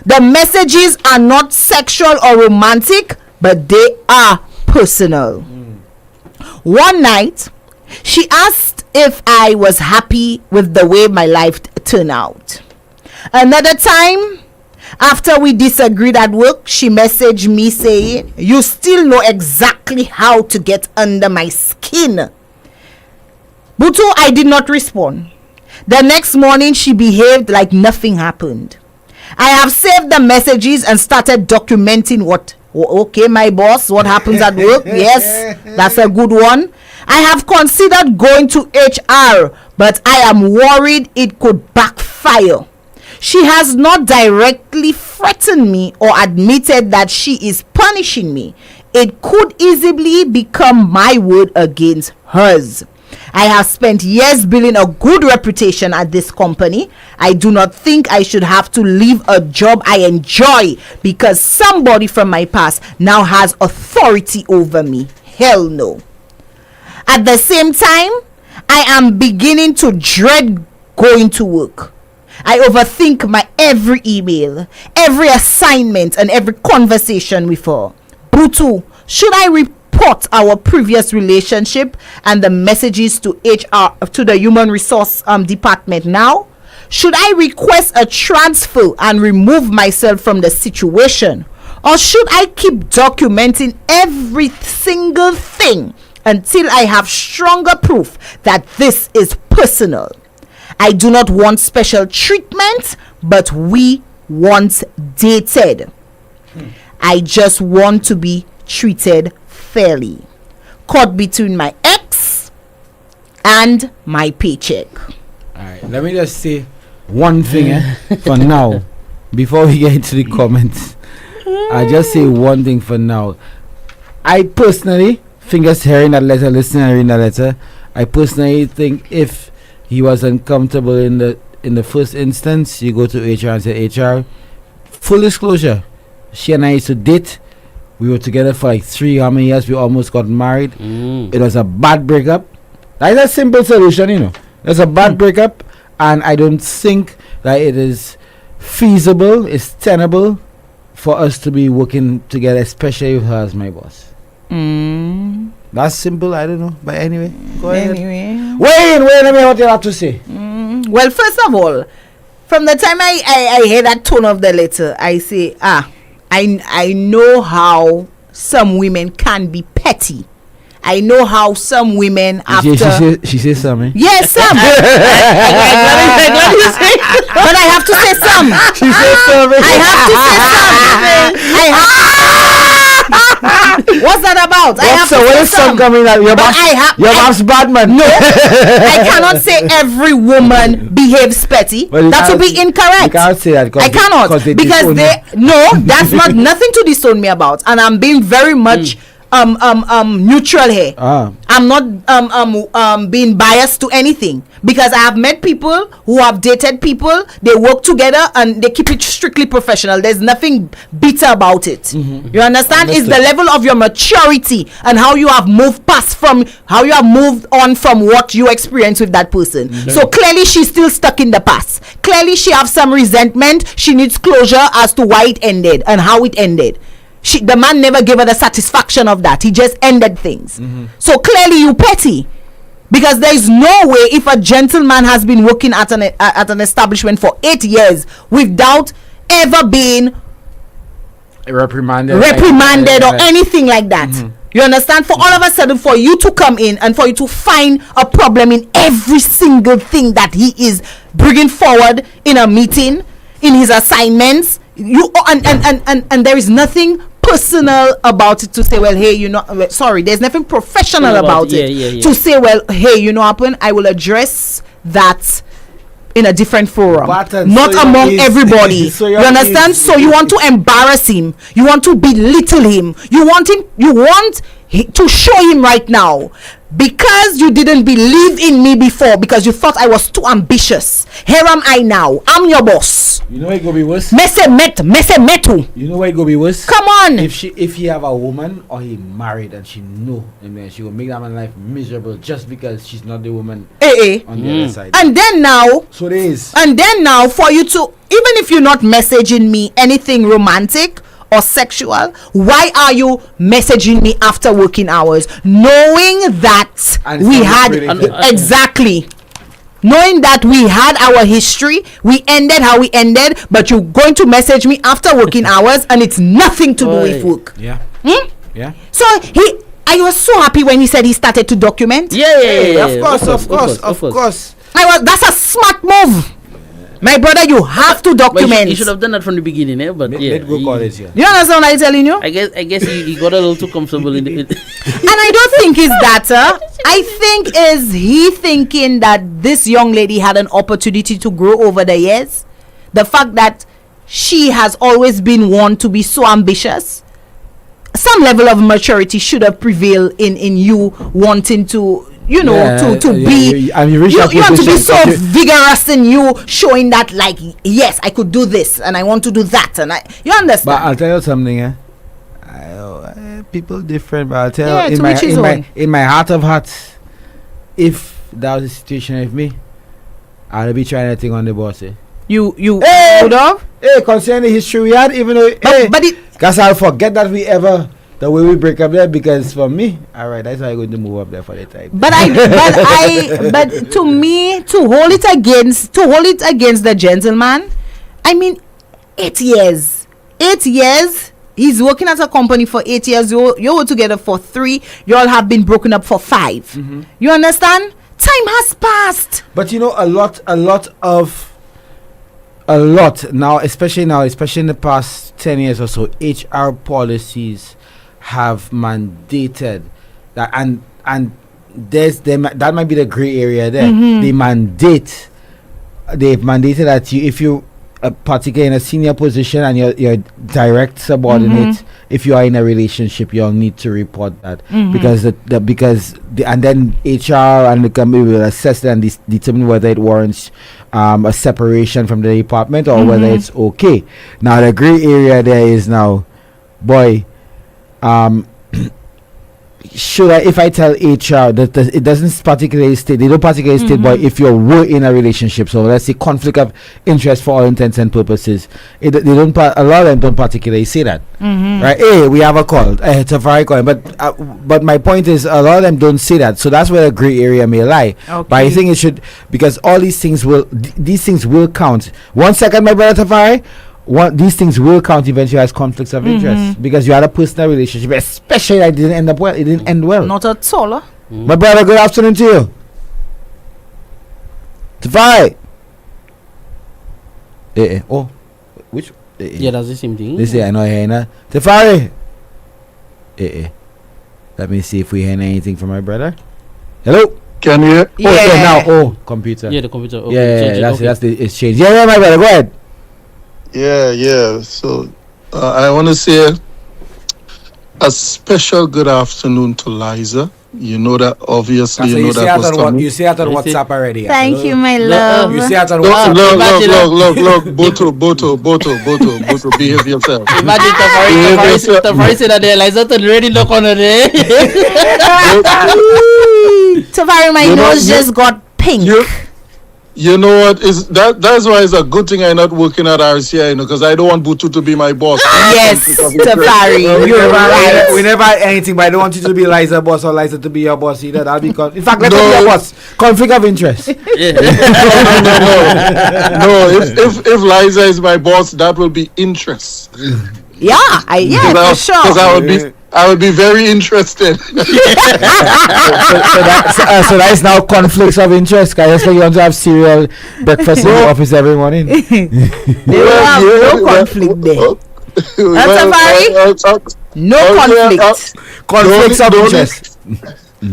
The messages are not sexual or romantic, but they are personal. One night, she asked if I was happy with the way my life turned out. Another time, after we disagreed at work, she messaged me saying, "You still know exactly how to get under my skin." Butu, I did not respond. The next morning, she behaved like nothing happened. I have saved the messages and started documenting what. Okay, my boss, what happens at work? Yes, that's a good one. I have considered going to HR, but I am worried it could backfire. She has not directly threatened me or admitted that she is punishing me. It could easily become my word against hers. I have spent years building a good reputation at this company. I do not think I should have to leave a job I enjoy because somebody from my past now has authority over me. Hell no. At the same time, I am beginning to dread going to work. I overthink my every email, every assignment, and every conversation with her. Butu, should I report our previous relationship and the messages to HR, to the human resource department now? Should I request a transfer and remove myself from the situation? Or should I keep documenting every single thing until I have stronger proof that this is personal? I do not want special treatment, but we once dated. I just want to be treated fairly. Caught between my ex and my paycheck. Alright, let me just say one thing for now before we get into the comments. I just say one thing for now. I personally fingers hearing that letter, listening and reading that letter. I personally think if he was uncomfortable in the first instance, you go to HR and say, HR, full disclosure, she and I used to date. We were together for like how many years? We almost got married. It was a bad breakup. That is a simple solution, you know. It's a bad breakup, and I don't think that it is feasible, it's tenable for us to be working together, especially with her as my boss. That's simple, I don't know. But anyway, go ahead. Wait, let me hear what you have to say. Well, first of all, from the time I hear that tone of the letter, I say, I know how some women can be petty. I know how some women after she says something. Yes, some. But I have to say some. She says something. I have to say some. What's that about? What is some coming out? Your mom's bad man. No, I cannot say every woman behaves petty. That would be incorrect. You can't say that. I cannot because that's not nothing to disown me about, and I'm being very much neutral here. I'm not being biased to anything, because I have met people who have dated people, they work together and they keep it strictly professional. There's nothing bitter about it. You understand? It's the level of your maturity and how you have moved on from what you experienced with that person. So clearly she's still stuck in the past. Clearly she has some resentment. She needs closure as to why it ended and how it ended. The man never gave her the satisfaction of that. He just ended things. So clearly you petty, because there is no way, if a gentleman has been working at an establishment for 8 years without ever being reprimanded or anything like that. You understand? For all of a sudden, for you to come in and for you to find a problem in every single thing that he is bringing forward in a meeting, in his assignments, and there is nothing personal about it to say, well, hey, there's nothing professional about it. To say, well, hey, I will address that in a different forum, not among everybody. You understand? So you want to embarrass him, you want to belittle him, you want to show him right now, because you didn't believe in me before, because you thought I was too ambitious. Here am I now. I'm your boss. You know what it go be worse? Mese metu. You know what it go be worse? Come on. If he have a woman or he married and she know, and then she will make that man's life miserable just because she's not the woman on the other side. And then now, so there is. And then now, for you to, even if you're not messaging me anything romantic or sexual, why are you messaging me after working hours, knowing that we had exactly, knowing that we had our history, we ended how we ended, but you're going to message me after working hours and it's nothing to do with work. So I was so happy when he said he started to document. Of course. That's a smart move. My brother, you have to document. He should have done that from the beginning, but let go college. You understand what I'm telling you? I guess he got a little too comfortable in it. And I don't think it's that. I think is he thinking that this young lady had an opportunity to grow over the years. The fact that she has always been one to be so ambitious. Some level of maturity should have prevailed in you wanting to, be you want to be so vigorous in you, showing that, like, yes, I could do this and I want to do that, and you understand. But I'll tell you something, people different, but I'll tell you, in my heart of hearts, if that was the situation with me, I'll be trying anything on the boss. You would have? Concerning the history we had, even though because I'll forget that we ever the way we break up there, because for me, alright, that's why I'm going to move up there for the time. But to me, to hold it against the gentleman, I mean, 8 years. 8 years. He's working at a company for 8 years. You're together for 3. You all have been broken up for 5. You understand? Time has passed. But a lot now, especially in the past 10 years or so, HR policies have mandated that, and that might be the gray area there. They've mandated that if you particularly in a senior position and your direct subordinate if you are in a relationship, you'll need to report that Mhm. because and then HR and the company will assess it and determine whether it warrants a separation from the department or whether Mhm. it's okay. Now the gray area there is now, boy, should I, if I tell HR that it doesn't particularly state, they don't particularly state, but if you were in a relationship, so let's say conflict of interest for all intents and purposes, they don't, a lot of them don't particularly say that, right? Hey, we have a call, it's a very call, but my point is, a lot of them don't say that, so that's where the gray area may lie. But I think it should, because all these things will count. 1 second, my brother Tafari. These things will count eventually as conflicts of interest because you had a personal relationship, especially that didn't end up well. It didn't end well. Not at all. My brother, good afternoon to you. Tafari. Oh, which? Yeah, that's the same thing. This I know here now. Tafari. Let me see if we hear anything from my brother. Hello. Can you? Now. Oh, computer. Yeah, the computer. Okay, that's the exchange. Yeah, my brother. Go ahead. Yeah. So I want to say a special good afternoon to Liza. You know that, obviously. So you know that was coming. You see it on WhatsApp already. Thank you, my love. You see it on WhatsApp. Look, Boto, behave yourself. Imagine Tafari said that the Eliza turned ready look on it. Tafari, my nose just got pink. You know what? That's why it's a good thing I'm not working at RCI, because I don't want Butu to be my boss. Yes, Tafari, you're right. We never had anything, but I don't want you to be Liza boss or Liza to be your boss either. That'll be in fact, let me be your boss. Conflict of interest. No. If Liza is my boss, that will be interest. Yeah, for sure. Because I would be very interested. So that is now conflicts of interest. Guys, so you want to have cereal breakfast in the office every morning. There will have no conflict there. No conflict. Conflicts of interest.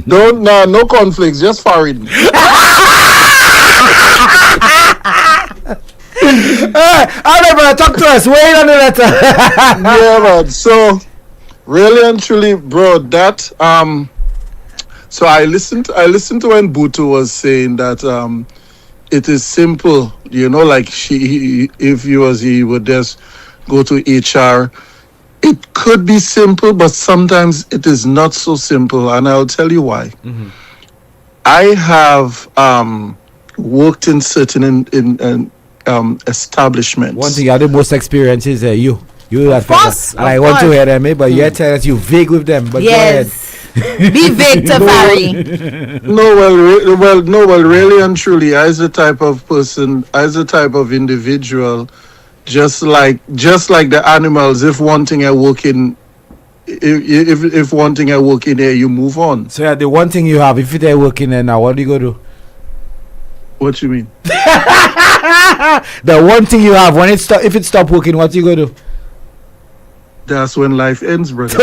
No conflicts, just foreign. Alright, brother, talk to us. Wait on the letter. Yeah, man. So, really and truly, bro, that so I listened to when Butu was saying that it is simple, like if he would just go to HR. It could be simple, but sometimes it is not so simple, and I'll tell you why. I have worked in certain establishments. One thing you have the most experience is you have, and I want to hear them, but you're telling us you vague with them. But yes, be vague, Tafari. Well, really and truly, as a type of person, as a type of individual, just like the animals, if one thing I work in. If one thing I work in here, you move on. So the one thing you have, if it ain't working there now, what do you go do? What you mean? The one thing you have, if it stop working, what you go do? That's when life ends, brother.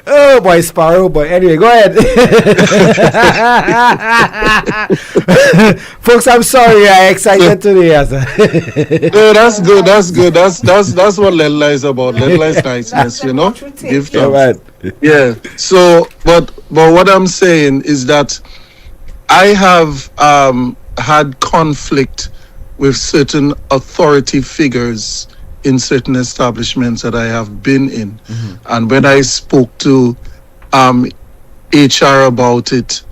Oh boy, Sparrow boy. Anyway, go ahead. Folks, I'm sorry, I'm excited today. No, that's good. That's what Ledla is about. Ledla is niceness, Give thanks. Yeah. So, but what I'm saying is that I have had conflict with certain authority figures in certain establishments that I have been in, and when I spoke to HR about it,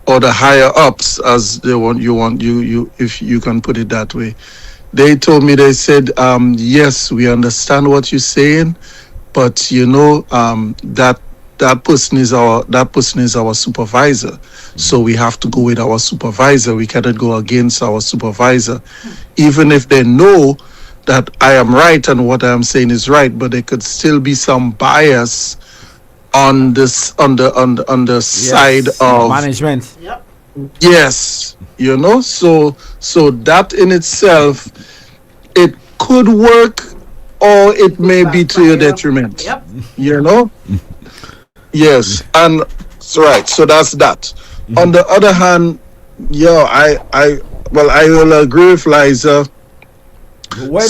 or the higher ups, as they want you if you can put it that way, they told me, they said, yes, we understand what you're saying, but that person is our supervisor, so we have to go with our supervisor. We cannot go against our supervisor, even if they know that I am right and what I am saying is right, but there could still be some bias on this on the side of management. Yep. Yes, so that in itself, it could work, or it may be to your detriment. Yep. Yes, and right. So that's that. On the other hand, I will agree with Liza When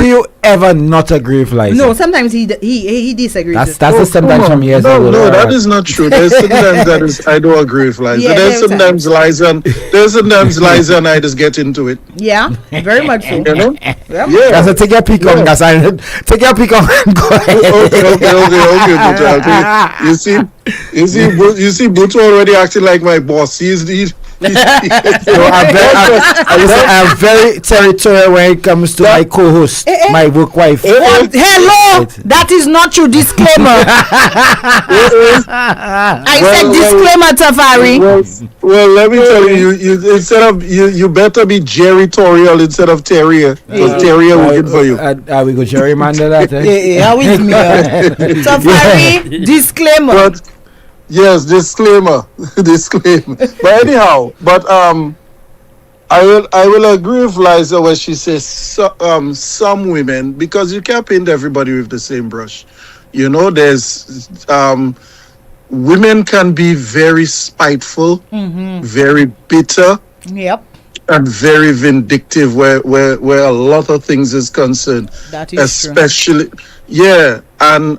do you ever not agree with Liza? No, sometimes he disagrees. That's the sometimes from years ago. No, that is not true. There's sometimes I don't agree with Liza. Yeah, there's sometimes Liza and I just get into it. Yeah, very much so. You know? Yeah. That's a take your pick on. Take your pick on. Go ahead. Okay. You see, Butu already acting like my boss. I'm very territorial when it comes to my co-host, my work wife. Hello, that is not your disclaimer. I said disclaimer, Tafari. Well, let me tell you, instead of you better be Jerry-torial instead of Terrier, because Terrier working for you. We go gerrymander that. How is me? Tafari, disclaimer. Yes, disclaimer. But anyhow, I will agree with Liza when she says some women, because you can't paint everybody with the same brush. You know, there's women can be very spiteful, very bitter, and very vindictive where a lot of things is concerned. That is especially true. Yeah, and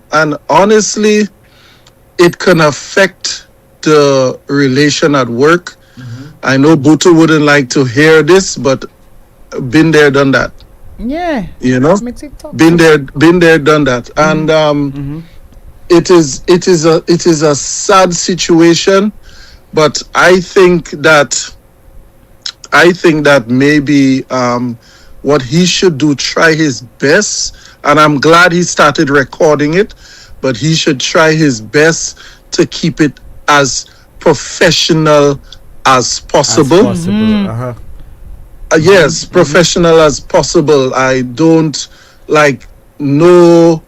honestly, it can affect the relation at work. I know Butu wouldn't like to hear this, but been there, done that. Yeah. You know? Been there, done that. And it is a sad situation, but I think that maybe what he should do, try his best, and I'm glad he started recording it, but he should try his best to keep it as professional as possible. Yes, professional as possible. I don't like no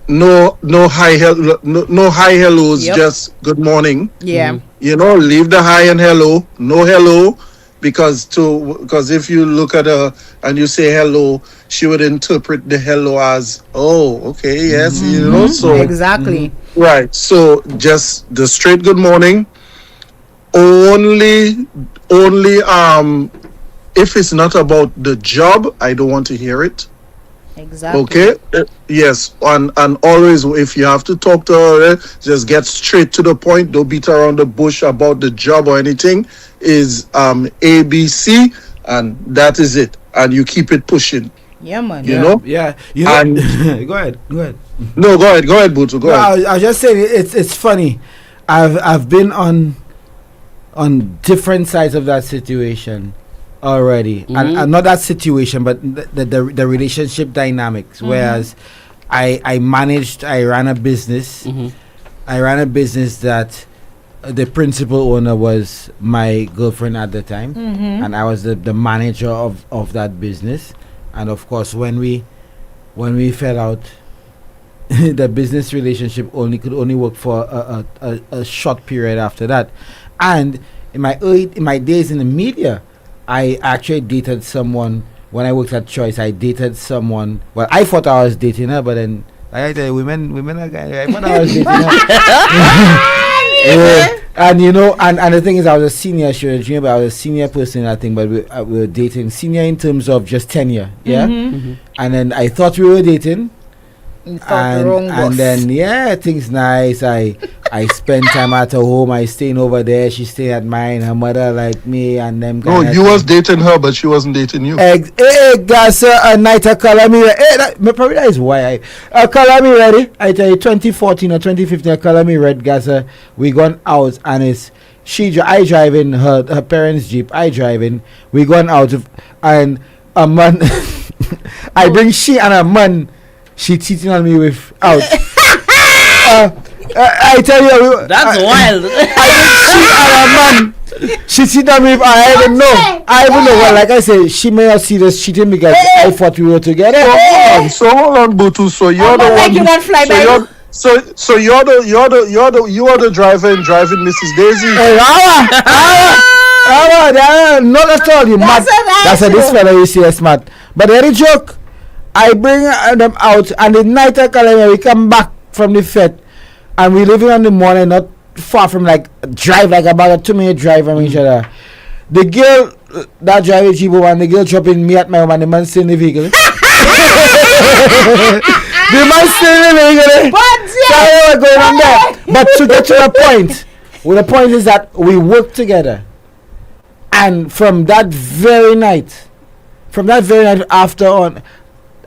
high hellos, just good morning. Yeah. You know, leave the hi and hello, no hello, because if you look at her and you say hello, she would interpret the hello as, oh, okay, yes, you know, so exactly. Right. So just the straight good morning. Only if it's not about the job, I don't want to hear it. Exactly. Okay. Yes. And always, if you have to talk to her, just get straight to the point. Don't beat around the bush about the job or anything. Is ABC, and that is it. And you keep it pushing. Yeah, man. You know. Yeah. You know. And go ahead. No, go ahead, Butu. Go ahead. I was just saying it's funny. I've been on different sides of that situation already, and not that situation, but the relationship dynamics. Whereas I ran a business. I ran a business that the principal owner was my girlfriend at the time, and I was the manager of that business. And of course, when we fell out, the business relationship could only work for a short period after that. And in my days in the media, I actually dated someone. When I worked at Choice, I dated someone. Well, I thought I was dating her, but then like I tell you, women are guys. I thought I was dating her. And you know, and the thing is, I was a senior. She was a junior, but I was a senior person. I think, but we were dating senior in terms of just tenure. Yeah. And then I thought we were dating. And then things nice. I spend time at her home. I staying over there. She stay at mine. Her mother like me and them. No, you was dating her, but she wasn't dating you. Hey, guys, a night I call me. Probably that is why I call me ready. I tell you, 2014 or 2015, I call me red. Guys, we gone out and it's I driving her parents' Jeep. I driving. We gone out and a man. I bring she and a man. She cheating on me with out. I tell you, that's wild. She cheated on me. I even know. Well, like I said, she may have seen us cheating because I thought we were together. So hold on, Butu. So you're the one. So you're the driver and driving Mrs. Daisy. Not at all. You mad? That's this fella you see smart. But any joke. I bring them out, and the night I call them, we come back from the fete, and we living on the morning, not far from drive like about a 2-minute drive from each other. The girl that drive cheap and the girl dropping me at my home and the man still in the vehicle. The man still in the vehicle. But so going on there. But to get to the point, well, the point is that we work together, and from that very night after on,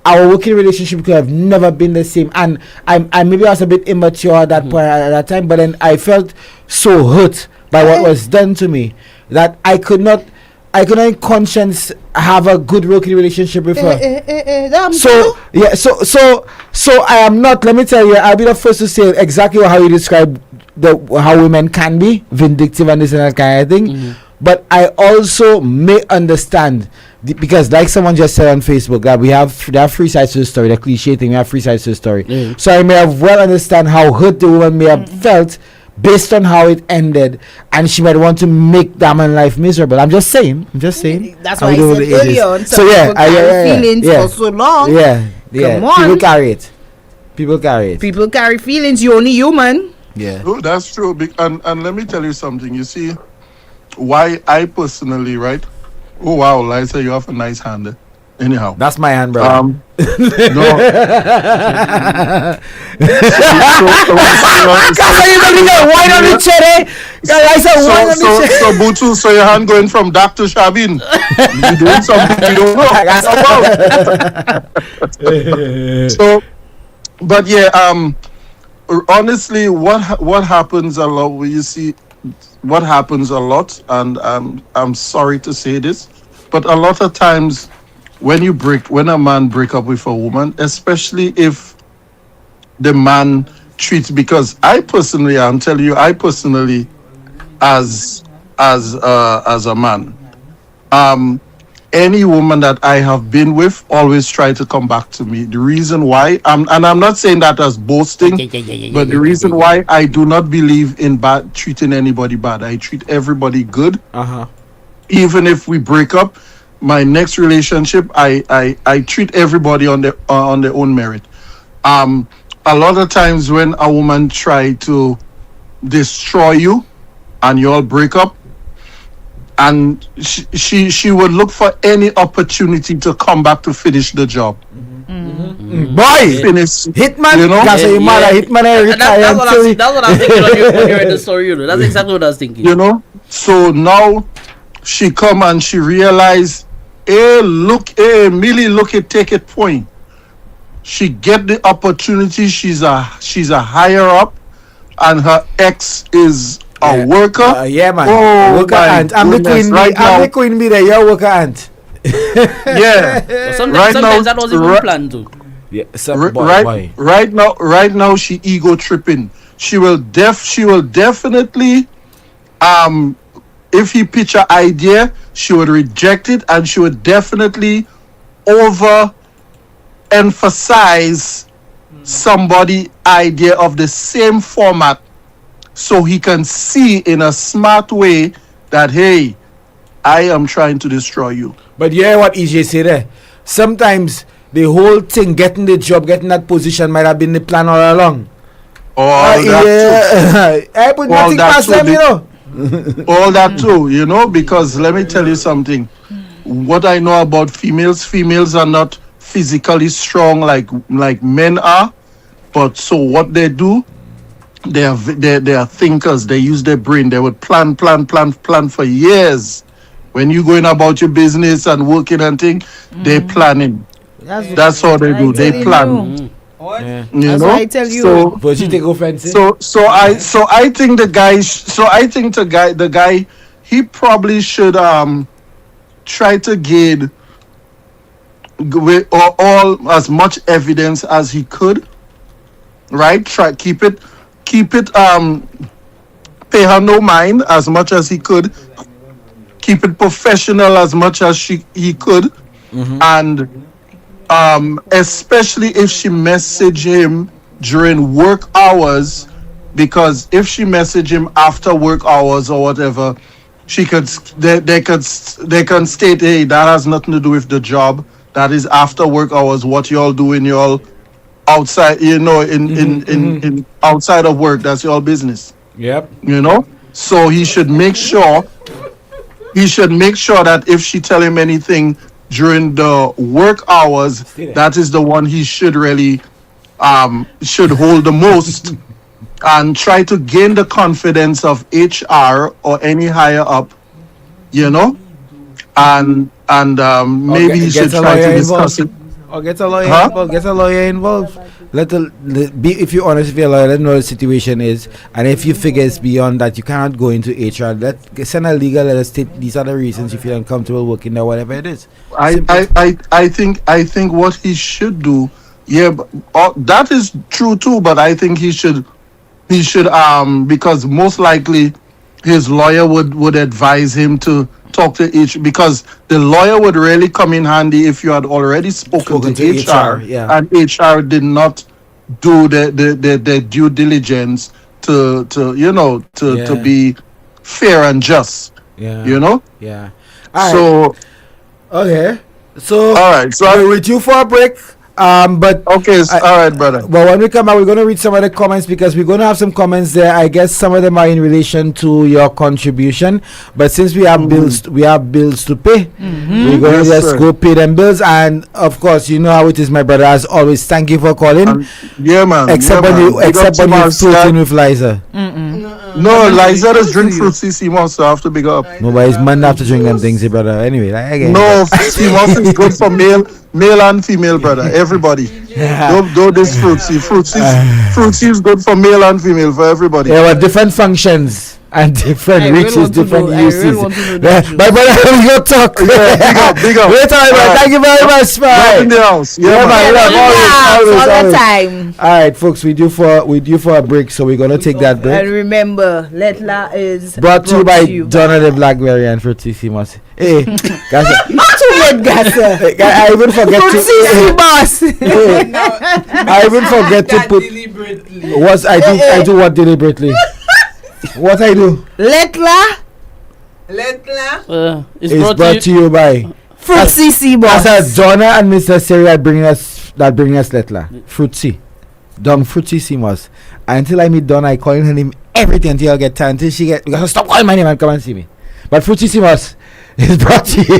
our working relationship could have never been the same. And I maybe was a bit immature at that point at that time, but then I felt so hurt by what was done to me that I could not in conscience have a good working relationship with her. So I am not, let me tell you, I'll be the first to say exactly how you describe how women can be vindictive and this and that kind of thing. But I also may understand because, like someone just said on Facebook, that there are three sides to the story. The cliche thing, we have three sides to the story. So I may have well understand how hurt the woman may have felt based on how it ended, and she might want to make that man's life miserable. I'm just saying. That's why I said earlier. So yeah, feelings for so long. Yeah. Come on. People carry feelings. You're only human. Yeah. Oh, that's true. And let me tell you something. You see, why I personally, right? Oh wow, Liza, you have a nice hand. Anyhow, that's my hand, bro. No. So Butu, so your hand going from dark to Shabin. You doing something you don't know. So, but yeah, honestly, what happens a lot? You see, what happens a lot, and I'm sorry to say this, but a lot of times, when a man break up with a woman, especially if the man treats, because I'm telling you, as a man, any woman that I have been with always try to come back to me. The reason why, and I'm not saying that as boasting, but the reason why I do not believe in treating anybody bad. I treat everybody good. Even if we break up, my next relationship, I treat everybody on their own merit. A lot of times when a woman try to destroy you and you all break up, and she would look for any opportunity to come back to finish the job. Boy, finish hitman. You know, that's what I was thinking when you read the story. You know, that's exactly what I was thinking. You know, so now she come and she realize, Millie, look it, take it point. She get the opportunity. She's a higher up, and her ex is a worker. Yeah, man. Oh, worker ant. I'm the queen bee. I'm the queen bee. You're worker ant. Yeah. Sometimes that was even planned too. Yeah. Right now, she ego tripping. She will definitely, if he pitch an idea, she would reject it, and she would definitely emphasize somebody idea of the same format, so he can see in a smart way that, hey, I am trying to destroy you. But you hear what EJ say there? Sometimes the whole thing, getting the job, getting that position, might have been the plan all along. All that too, you know, because let me tell you something. What I know about females are not physically strong like men are, but so what they do, they are thinkers. They use their brain. They would plan for years. When you going about your business and working and things, they planning. That's how they do. They plan. Yeah. You know? I tell you. So, but you take offense. So I think the guy he probably should try to gain with all as much evidence as he could. Right? Keep it pay her no mind as much as he could. Keep it professional as much as he could. And especially if she message him during work hours, because if she message him after work hours or whatever, they can state, hey, that has nothing to do with the job. That is after work hours. What y'all doing, y'all outside, you know, in outside of work, that's your business. Yep. You know, so he should make sure he should make sure that if she tell him anything during the work hours, that is the one he should really should hold the most, and try to gain the confidence of HR or any higher up, you know, and maybe he should try to discuss it. Or get a lawyer involved. Get a lawyer involved. If you're honest with your lawyer, let know the situation is, and if you figure it's beyond that, you cannot go into HR. Send a legal letter. State these are the reasons you feel uncomfortable working there, whatever it is. I think what he should do, that is true too. But I think he should because most likely his lawyer would advise him to talk to HR, because the lawyer would really come in handy if you had already spoken to HR, and HR did not do the due diligence to be fair and just. You know. Yeah. So. Okay. So. All right. So we're with you for a break. But okay, all right, brother. But when we come back, we're going to read some of the comments, because we're going to have some comments there. I guess some of them are in relation to your contribution, but since we have bills to pay, we're going to just go pay them bills. And of course, you know how it is, my brother. As always, thank you for calling. Yeah, man. Except when you floating with Liza. No, Liza does drink fruit CC Moss, so I have to big up. No, but it's man have to drink them things, brother. Anyway, no, CC Moss is good for male and female, brother. Everybody. Don't this fruit C. Fruit C is good for male and female, for everybody. There are different functions and different reaches, different uses. My brother, we'll talk. Big up. Wait a minute, thank you very much, man. In the house. All the time. All right, folks, we due for a break, so we're gonna take that break. And remember, Letla is brought to you by Donna the Blackberry and Fruitissimo. Hey, guys, I even forget to put. I do what deliberately. What I do? Letla is brought to you by Fruitissimo. That's Donna and Mr. Siri that bring us Letla. Fruitsy. Don Fruitissimo. Until I meet Donna, I call her name everything until I get time. Until she get, because stop calling my name and come and see me. But Fruitissimo is brought to you.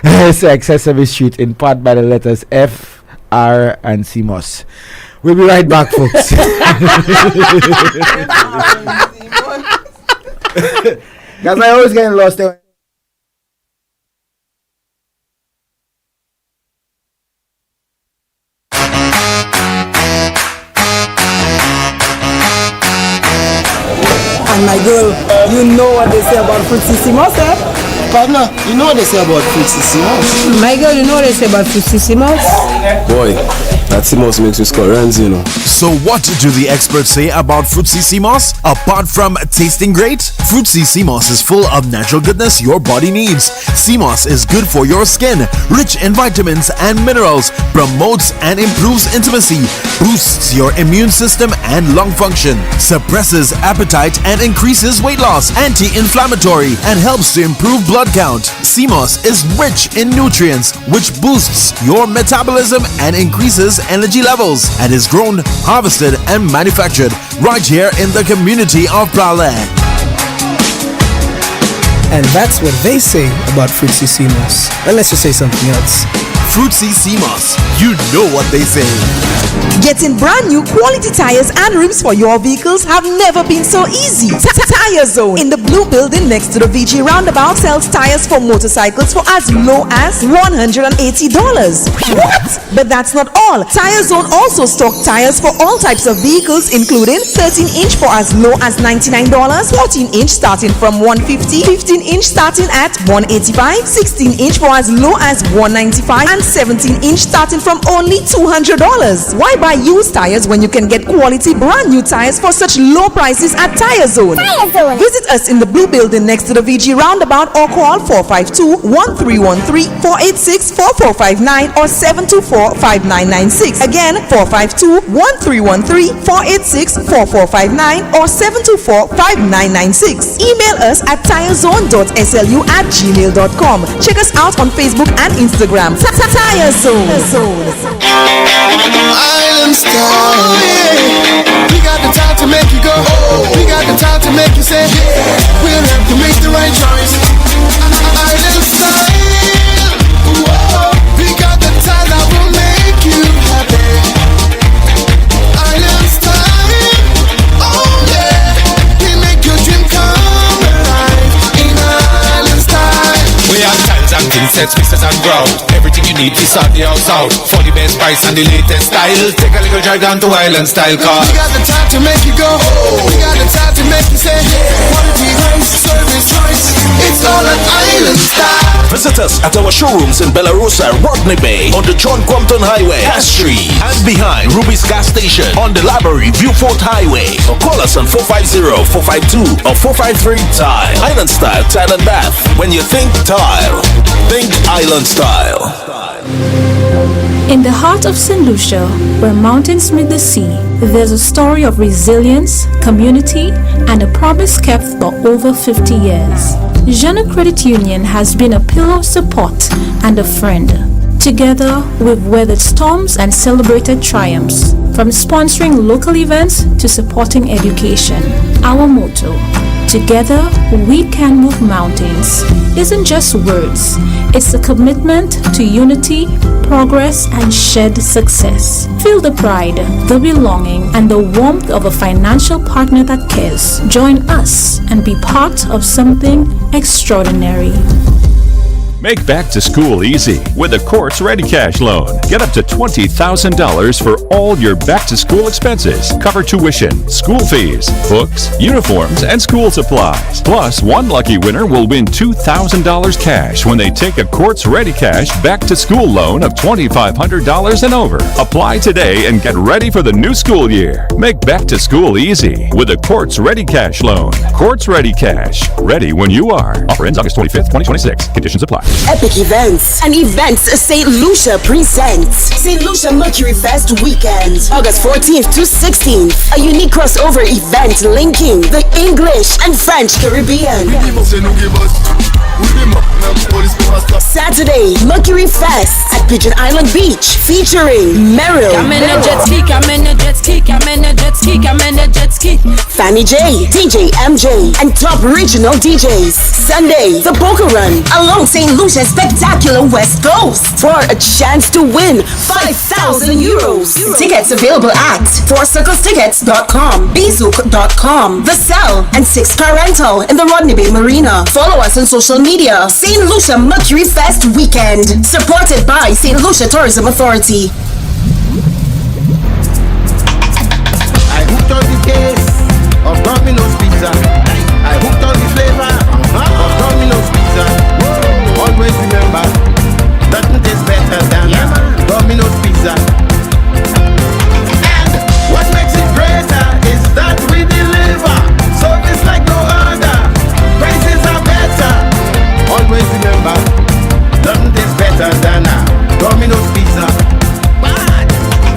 It's Accessible Street in part by the letters F, R, and CMOS. We'll be right back, folks. Guys, I always getting lost there. And my girl, you know what they say about Fruitissimo, eh? Partner, you know what they say about Fruitissimo? My girl, you know what they say about Fruitissimo? Boy, that Simos makes you score runs, you know. So what do the experts say about Fruitissimo? Apart from tasting great, Fruitissimo is full of natural goodness your body needs. CMOS is good for your skin, rich in vitamins and minerals, promotes and improves intimacy, boosts your immune system and lung function, suppresses appetite and increases weight loss, anti-inflammatory, and helps to improve blood count. CMOS is rich in nutrients, which boosts your metabolism and increases energy levels, and is grown, harvested, and manufactured right here in the community of Prale. And that's what they say about Fruitissimo. Well, let's just say something else. Fruitissimo, you know what they say. Getting brand new quality tires and rims for your vehicles have never been so easy. Tire Zone in the blue building next to the VG roundabout sells tires for motorcycles for as low as $180. What? But that's not all. Tire Zone also stock tires for all types of vehicles, including 13-inch for as low as $99, 14-inch starting from $150, 15-inch starting at $185, 16-inch for as low as $195, and 17-inch starting from only $200. Why buy used tires when you can get quality brand new tires for such low prices at Tire Zone? Visit us in the blue building next to the VG roundabout or call 452-1313, 486-4459 or 724-5996. Again, 452-1313, 486-4459 or 724-5996. Email us at tirezone.slu@gmail.com. Check us out on Facebook and Instagram. Tire Zone. Island Star. We got the time to make you go. We got the time to make you say, we'll have to make the right choice. and proud. Everything you need is on the house out. For the best price and the latest style, take a little drive down to Island Style Car. We got the time to make you go. We got the time to make you say, quality nice, service choice. It's all an Island Style. Visit us at our showrooms in Belarus, Rodney Bay, on the John Compton Highway, Astri, and behind Ruby's Gas Station on the Library Viewport Highway. Or call us on 450-452 or 453-TILE. Island Style Tile and Bath. When you think tile, think Island Style. In the heart of St. Lucia, where mountains meet the sea, there's a story of resilience, community, and a promise kept for over 50 years. Jeune Credit Union has been a pillar of support and a friend. Together, we've weathered storms and celebrated triumphs, from sponsoring local events to supporting education. Our motto, "Together, we can move mountains," isn't just words. It's a commitment to unity, progress, and shared success. Feel the pride, the belonging, and the warmth of a financial partner that cares. Join us and be part of something extraordinary. Make back to school easy with the Courts Ready Cash Loan. Get up to $20,000 for all your back to school expenses. Cover tuition, school fees, books, uniforms, and school supplies. Plus, one lucky winner will win $2,000 cash when they take a Courts Ready Cash back to school loan of $2,500 and over. Apply today and get ready for the new school year. Make back to school easy with the Courts Ready Cash Loan. Courts Ready Cash. Ready when you are. Offer ends August 25th, 2026. Conditions apply. Epic Events and Events St. Lucia presents St. Lucia Mercury Fest Weekend, August 14th to 16th. A unique crossover event linking the English and French Caribbean. Saturday, Mercury Fest at Pigeon Island Beach, featuring Meryl, Fanny J, DJ MJ, and top regional DJs. Sunday, the Boca Run along St. Lucia's spectacular West Coast for a chance to win €5,000. Tickets available at 4circlestickets.com, bzook.com, The Cell, and 6 Car Rental in the Rodney Bay Marina. Follow us on social media. St. Lucia Mercury Fest Weekend, supported by St. Lucia Tourism Authority. I hooked on the taste of Domino's Pizza. I hooked on the flavor of Domino's Pizza. Always remember, nothing tastes better than Domino's Pizza. And what makes it greater is that we deliver service like no other. Prices are better. Always remember, nothing tastes better than Domino's Pizza.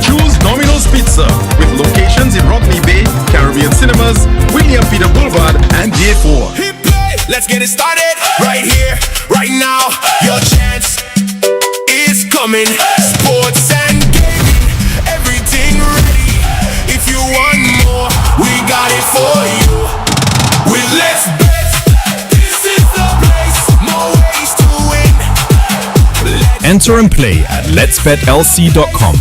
Choose Domino's Pizza with locations in Rodney Bay, Caribbean Cinemas, William Peter Boulevard, and J4. Let's get it started right here, right now. Your chance is coming. Sports and gaming, everything ready. If you want more, we got it for you. With Let's Bet, this is the place. More ways to win. Enter and play at letsbetlc.com.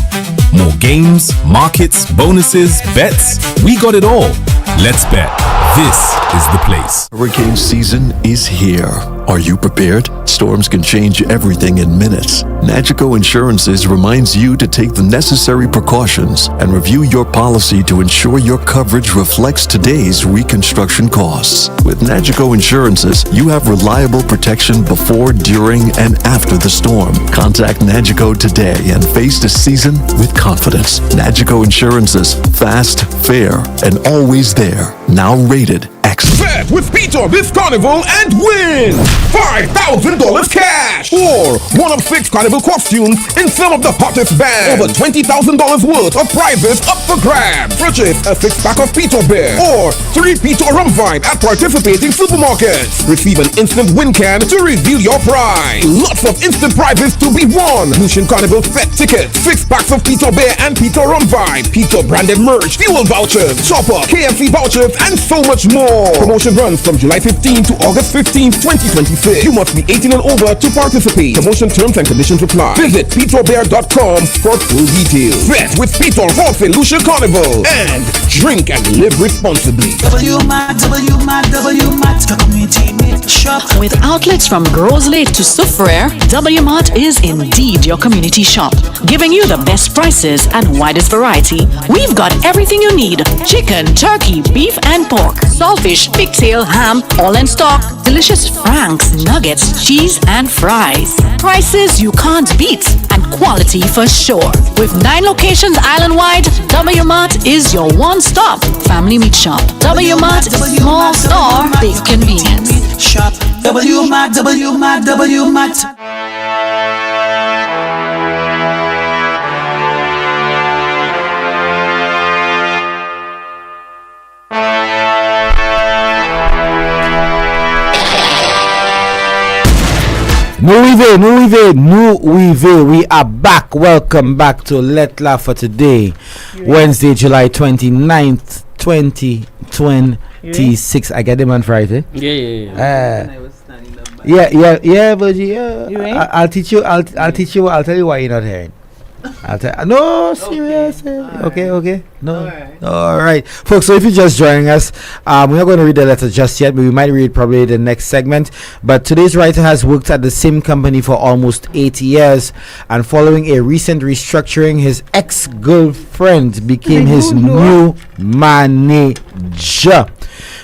More games, markets, bonuses, bets. We got it all. Let's Bet. This is the place. Hurricane season is here. Are you prepared? Storms can change everything in minutes. Nagico Insurances reminds you to take the necessary precautions and review your policy to ensure your coverage reflects today's reconstruction costs. With Nagico Insurances, you have reliable protection before, during, and after the storm. Contact Nagico today and face the season with confidence. Nagico Insurances, fast, fair, and always there. Now rated excellent. Bet with Peter this carnival and win $5,000 cash or one of 6 carnival costumes in some of the hottest bands. Over $20,000 worth of prizes up for grabs. Purchase a 6-pack of Peter Beer or 3 Peter Rum Vibe at participating supermarkets. Receive an instant win can to reveal your prize. Lots of instant prizes to be won. Lucian Carnival set tickets, 6 packs of Peter Beer and Peter Rum Vibe, Peter branded merch, fuel vouchers, shopper, KFC vouchers, and so much more. Promotion runs from July 15 to August 15, 2026. You must be 18 and over to participate. Promotion terms and conditions apply. Visit peterbear.com for full details. Bet with Peter for St. Lucia Carnival. And drink and live responsibly. WMAT, community made shop. With outlets from Grows Lake to Soufriere, WMart is indeed your community shop, giving you the best prices and widest variety. We've got everything you need: chicken, turkey, beef and pork, saltfish, pigtail, ham, all in stock. Delicious franks, nuggets, cheese and fries. Prices you can't beat and quality for sure. With 9 locations island-wide, WMart is your one-stop family meat shop. WMart, small store, big convenience. Shop. WMAT. Nuive, we are back. Welcome back to LETTRE for today, Wednesday, July 29th, 2026. I get them on Friday. Yeah. But I'll teach you. I'll tell you why you're not hearing. No, serious. Okay. No. All right, folks. So if you're just joining us, we're not going to read the letter just yet, but we might read probably the next segment. But today's writer has worked at the same company for almost 8 years, and following a recent restructuring, his ex-girlfriend became his new manager.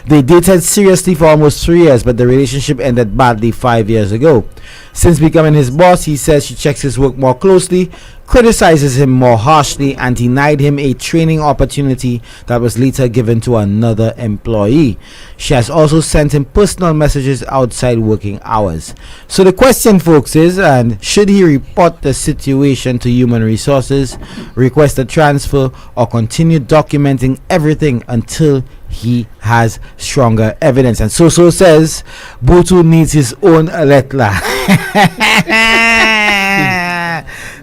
They dated seriously for almost 3 years, but the relationship ended badly 5 years ago. Since becoming his boss, he says she checks his work more closely, criticizes him more harshly, and denied him a training opportunity that was later given to another employee. She has also sent him personal messages outside working hours. So the question, folks, is, and should he report the situation to Human Resources, request a transfer, or continue documenting everything until he has stronger evidence? And so says Butu needs his own LETTRE.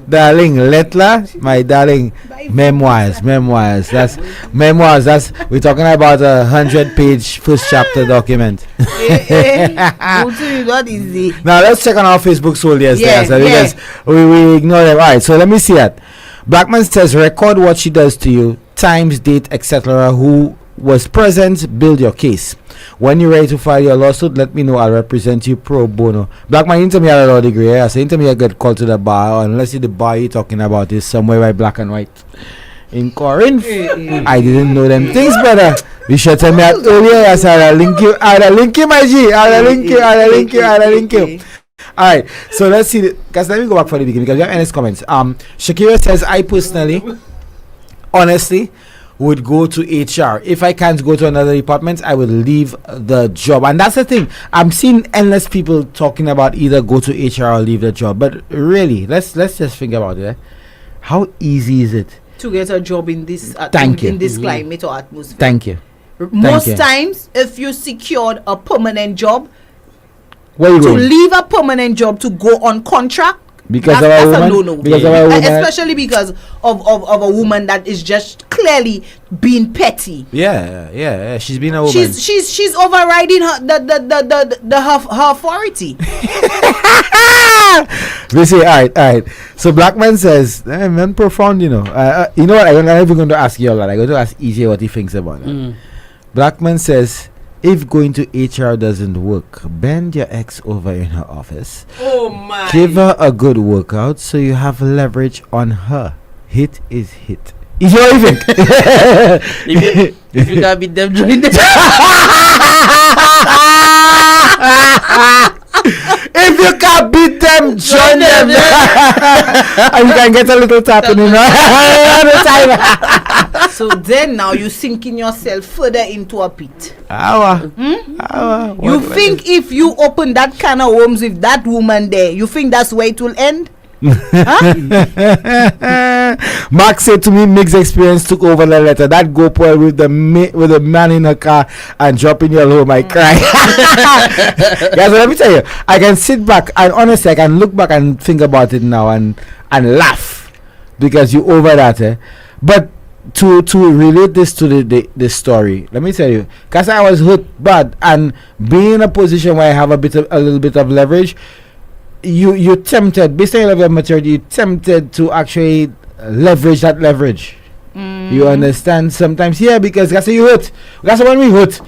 Darling, LETTRE, my darling, memoirs. That's memoirs. That's, we're talking about a 100-page first chapter document. Not easy. Now let's check on our Facebook soldiers there. So yes. we ignore them. All right, so let me see that. Blackman says, record what she does to you, times, date, etc. Who was present, build your case. When you're ready to file your lawsuit, let me know. I'll represent you pro bono. Blackman, you tell me a law degree. Yeah? So you tell me I get called to the bar, unless the bar you're talking about is somewhere by black and white in Corinth. I didn't know them things, but you should tell me that earlier. I said I'll link you, my G. I'll link you. Alright, so let's see. Guys, let me go back for the beginning because you have any comments. Shakira says, I personally, honestly, would go to HR. If I can't go to another department, I would leave the job. And that's the thing. I'm seeing endless people talking about either go to HR or leave the job. But really, let's just think about it. How easy is it to get a job in this in this climate or atmosphere? Thank you. Most times, if you secured a permanent job, where you to going? leave a permanent job to go on contract, because that's of a a woman, no-no. because of a woman, especially because of a woman that is just clearly being petty. Yeah. She's been a woman. She's overriding her her authority. We say, all right. So Blackman says, man, profound. You know what? I'm not even going to ask you all that. I'm going to ask EJ what he thinks about it. Blackman says, if going to HR doesn't work, bend your ex over in her office. Oh my! Give her a good workout so you have leverage on her. Hit is hit. Is what you think? if you can't beat them, join them. If you can't beat them, join them. And you can get a little tapping in all the time. So then now you sinking yourself further into a pit. You think if you open that can of worms with that woman there, you think that's where it will end? Mark said to me, mixed experience took over the letter. That GoPro with the man in the car and dropping your home, I cry. Guys, let me tell you, I can sit back and honestly I can look back and think about it now and laugh because you over that, but to relate this to the story, let me tell you, because I was hurt bad, and being in a position where I have a little bit of leverage, you tempted, based on your level of maturity, you tempted to actually leverage that leverage. You understand? Sometimes, yeah, because that's you hurt. That's when we hurt,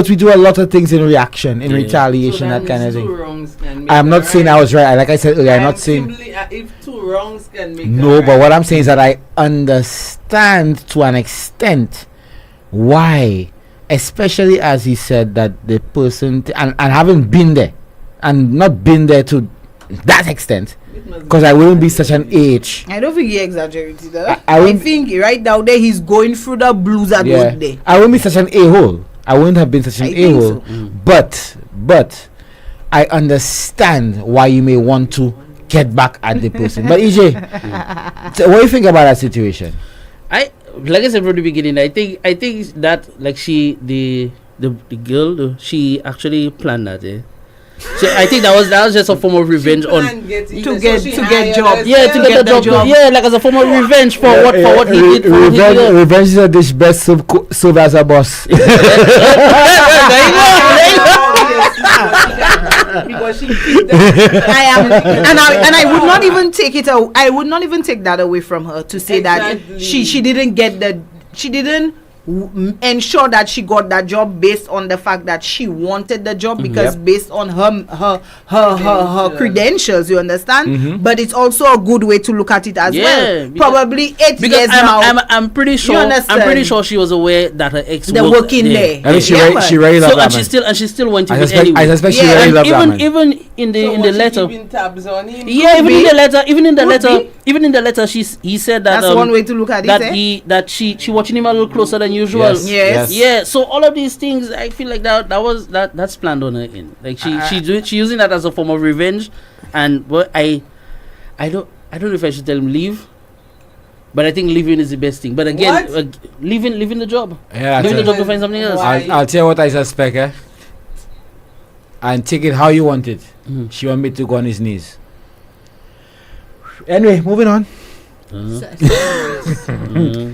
we do a lot of things in reaction, in retaliation, that kind of thing. I'm not saying I was right. Like I said earlier, I'm not saying if two wrongs can make no, but what I'm saying is that I understand to an extent why, especially as he said that the person and having been there and not been there to that extent, because I wouldn't be such an age. I don't think he exaggerated that. I think right down there he's going through the blues at work day. I wouldn't be such an a-hole. I wouldn't have been such an a-hole. So. But I understand why you may want to get back at the person. But EJ, what do you think about that situation? Like I said from the beginning, I think that like the girl, she actually planned that. So I think that was just a form of revenge on to get job. Yeah, to get the job. Yeah, like as a form of revenge for what he did. Revenge is a dish best serve as a boss. Because I would not even take it. I would not even take that away from her to say that she didn't get she didn't ensure that she got that job based on the fact that she wanted the job, because based on her credentials, you understand. But it's also a good way to look at it as well. Probably 8 years now. I'm pretty sure she was aware that her ex was working there. I mean, she really loved that man. And she still went to it anyway. I suspect she really loved that man. Even in the letter. Tabs on him? Yeah, even in the letter, he said that that's one way to look at it. That she watching him a little closer than usual. Yes. Yeah. So all of these things, I feel like that's planned on her end. Like she using that as a form of revenge, and I don't know if I should tell him leave, but I think leaving is the best thing. But again, leaving the job. Yeah, leaving the job to find something else. I'll tell you what I suspect, and take it how you want it. She want me to go on his knees. Anyway, moving on.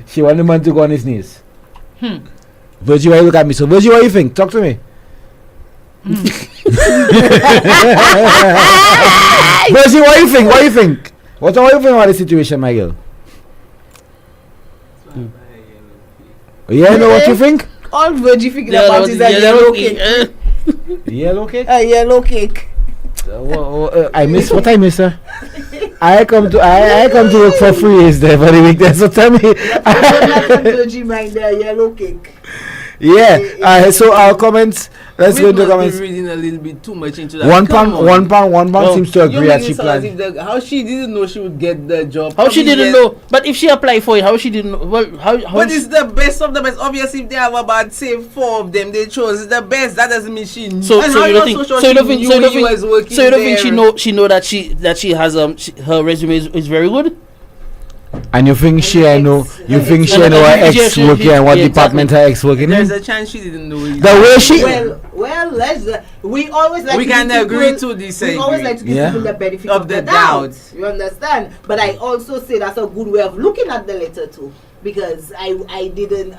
She want the man to go on his knees. Virgie, why you look at me? So Virgie, what do you think? Talk to me. Virgie, what do you think? What do you think? What do you think about the situation, my girl? Yeah, know what you think? All Virgie thinking about is a yellow cake. Yellow cake? A yellow cake. I miss what I miss, sir. I come to work for free is there for the week there. So tell me. Yellow cake. Yeah. So our comments. Let's go to the comments. Reading a little bit too much into that. One pound seems to agree that she planned. How she didn't know she would get the job? How she didn't know? But if she applied for it, how she didn't know? Well, how? But it's the best of the best. Obviously, if they have about say 4 of them, they chose the best. That doesn't mean she knew. So you don't think? So you don't think she know that she has her resume is very good? And you think she know? You think she know her ex working and what department her ex working in? There's a chance she didn't know it. The way she. Well, we always like. We can agree to disagree. We always like to give people the benefit of the doubt. You understand? But I also say that's a good way of looking at the letter too, because I didn't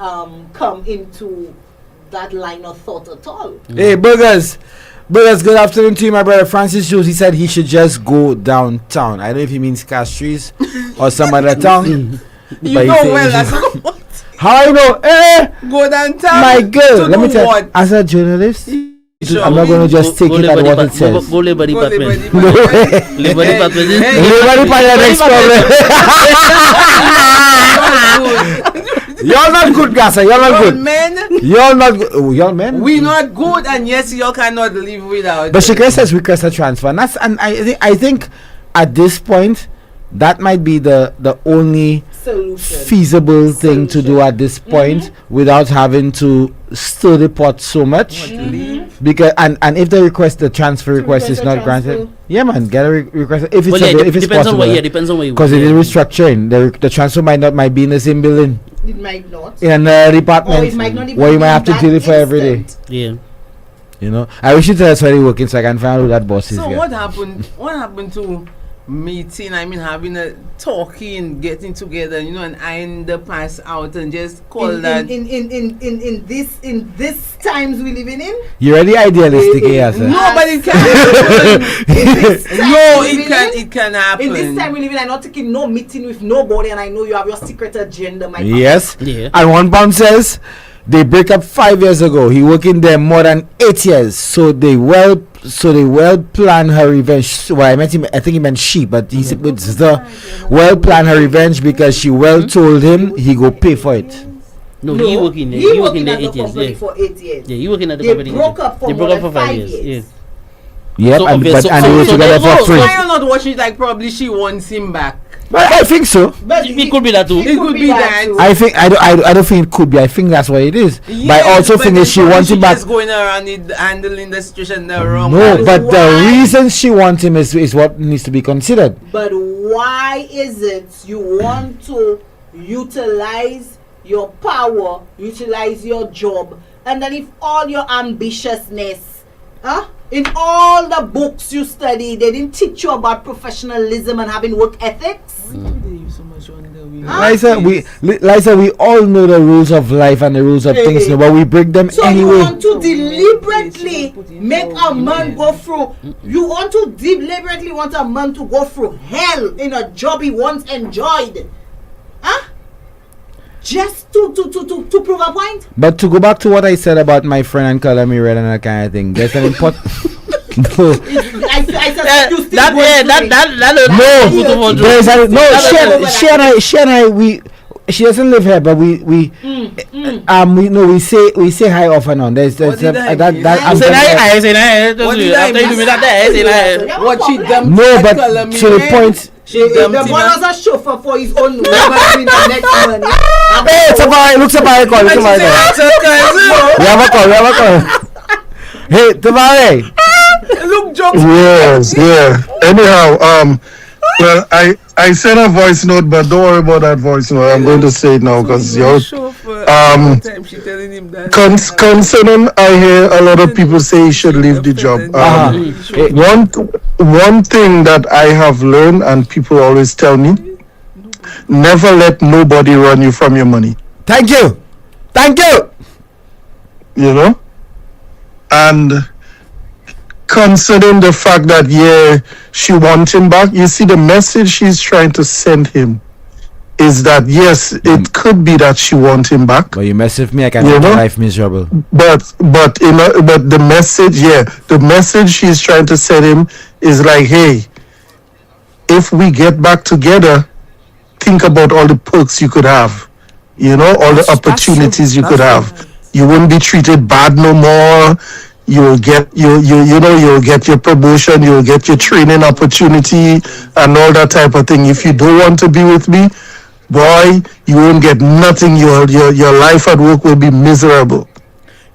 come into that line of thought at all. Hey, Burgers, good afternoon to you, my brother. Francis Jones, he said he should just go downtown. I don't know if he means Castries or some other town. You know well, that's how I know? Go downtown. My girl, let me tell you, as a journalist, I'm not going to just take it at what it says. Go Labor Department. Labor Department. Next problem. Y'all not good, Gassa. Y'all not good. Y'all not good. Oh, y'all men. We not good, and yes, y'all cannot live without. But she says request a transfer, and I think at this point that might be the only feasible thing to do at this point without having to stir the pot so much. Because and if the transfer request is not granted, yeah, man, get a request if it's if it's possible. Depends on where. Because it is restructuring. The transfer might be in the same building. It might not. In a department, or it might not even where you might have to deal with for every day. Yeah. You know, I wish you tell us where you're working so I can find out who that boss is. So what happened? What happened to meeting, I mean having a talking, getting together, you know, and iron the past out and just call that in this times we living in. You're really idealistic here, sir. No, but it can happen. It can happen. In this time we live in, I'm not taking no meeting with nobody, and I know you have your secret agenda, my Yes. Yeah. And one pound says they break up 5 years ago. He working there more than 8 years. So they well plan her revenge. Well, I think he meant she, but he said it's the well plan her revenge because she well told him he go pay for it. No, he working there. He working there 8 years. For 8 years. Yeah, he working at the they company. Broke up for they broke up for 5 years. years. Yep, So and they were so together for free. Why you not watching it? Like probably she wants him back. But I think so. But it could be that too. It could be that. I think I don't think it could be. I think that's what it is. Yes, but I also think that she wants him back. Just going around handling the situation the wrong. No, but the reason she wants him is what needs to be considered. But why is it you want to utilize your power, utilize your job, and then if all your ambitiousness, in all the books you study, they didn't teach you about professionalism and having work ethics? Liza, we all know the rules of life and the rules of things, but we break them so anyway. You want to deliberately make a man go through. You want to deliberately want a man to go through hell in a job he once enjoyed, just to prove a point. But to go back to what I said about my friend and color me red and that kind of thing, there's an important. No. She and I, she doesn't live here, but we say hi off and on. There's What she dumped no, but to the point. The boy was a chauffeur for his own money. Hey, Tavare, look Tavare call. We have a call. Hey, Tavare. Look, jokes. Yes, yeah. Anyhow, well, I sent a voice note, but don't worry about that voice note. I'm going to say it now because concerning, I hear a lot of people say he should leave the job. One thing that I have learned, and people always tell me, never let nobody run you from your money. Thank you. You know, and considering the fact that she wants him back, you see the message she's trying to send him is that yes, it could be that she wants him back. But you mess with me, I can make your life miserable. But the message she's trying to send him is like, hey, if we get back together, think about all the perks you could have, all the opportunities you could have. You wouldn't be treated bad no more. You'll get you'll get your promotion, you'll get your training opportunity and all that type of thing. If you don't want to be with me, boy, you won't get nothing. Your life at work will be miserable.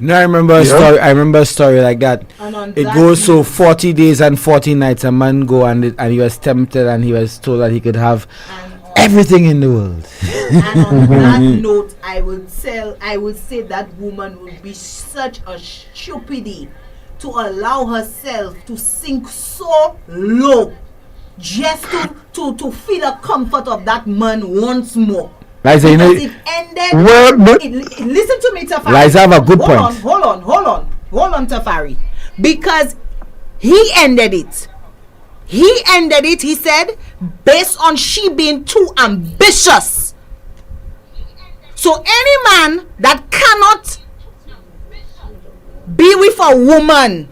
I remember a story. I remember a story like that. It goes so 40 days and 40 nights. A man go and he was tempted and he was told that he could have everything in the world. And on that note, I would say that woman would be such a stupidity to allow herself to sink so low just to feel the comfort of that man once more. Liza, it ended. Listen to me, Tafari. Liza have a good point. Hold on, Tafari. Because he ended it. He said, based on she being too ambitious. So any man that cannot be with a woman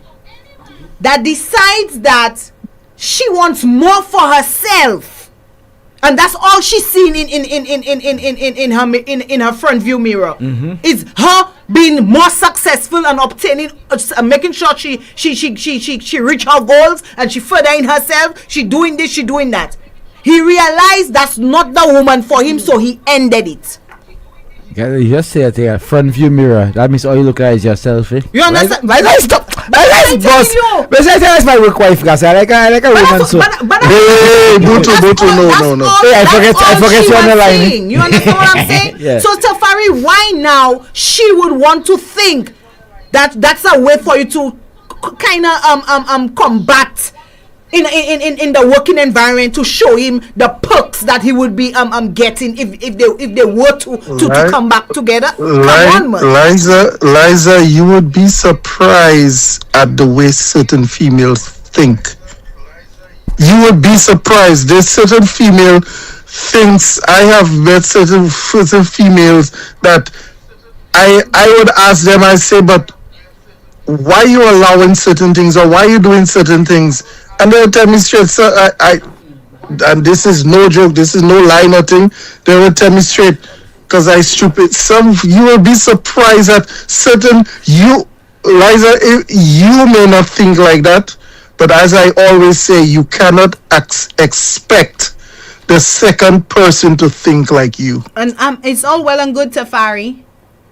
that decides that she wants more for herself, and that's all she's seen in her front view mirror, is her being more successful and obtaining, making sure she reach her goals and she further in herself. She doing this, she doing that. He realized that's not the woman for him, so he ended it. You just say it here, front view mirror. That means all you look at is yourself, eh? You understand? Stop. That's my work wife, guys. I like a woman, so. Hey, Butu, no. Hey, I forget you on the line. You understand what I'm saying? Yeah. So, Tafari, why now she would want to think that that's a way for you to kind of combat in the working environment to show him the perks that he would be getting if they were to come back together. Come on, man. Liza, you would be surprised at the way certain females think. You would be surprised. There's certain female thinks. I have met certain females that I would ask them. I say, but why are you allowing certain things, or why are you doing certain things? And they'll tell me straight. So and this is no joke. This is no lie, nothing. They will tell me straight because I stupid. You will be surprised at certain Liza. You may not think like that. But as I always say, you cannot expect the second person to think like you. And it's all well and good, Tafari.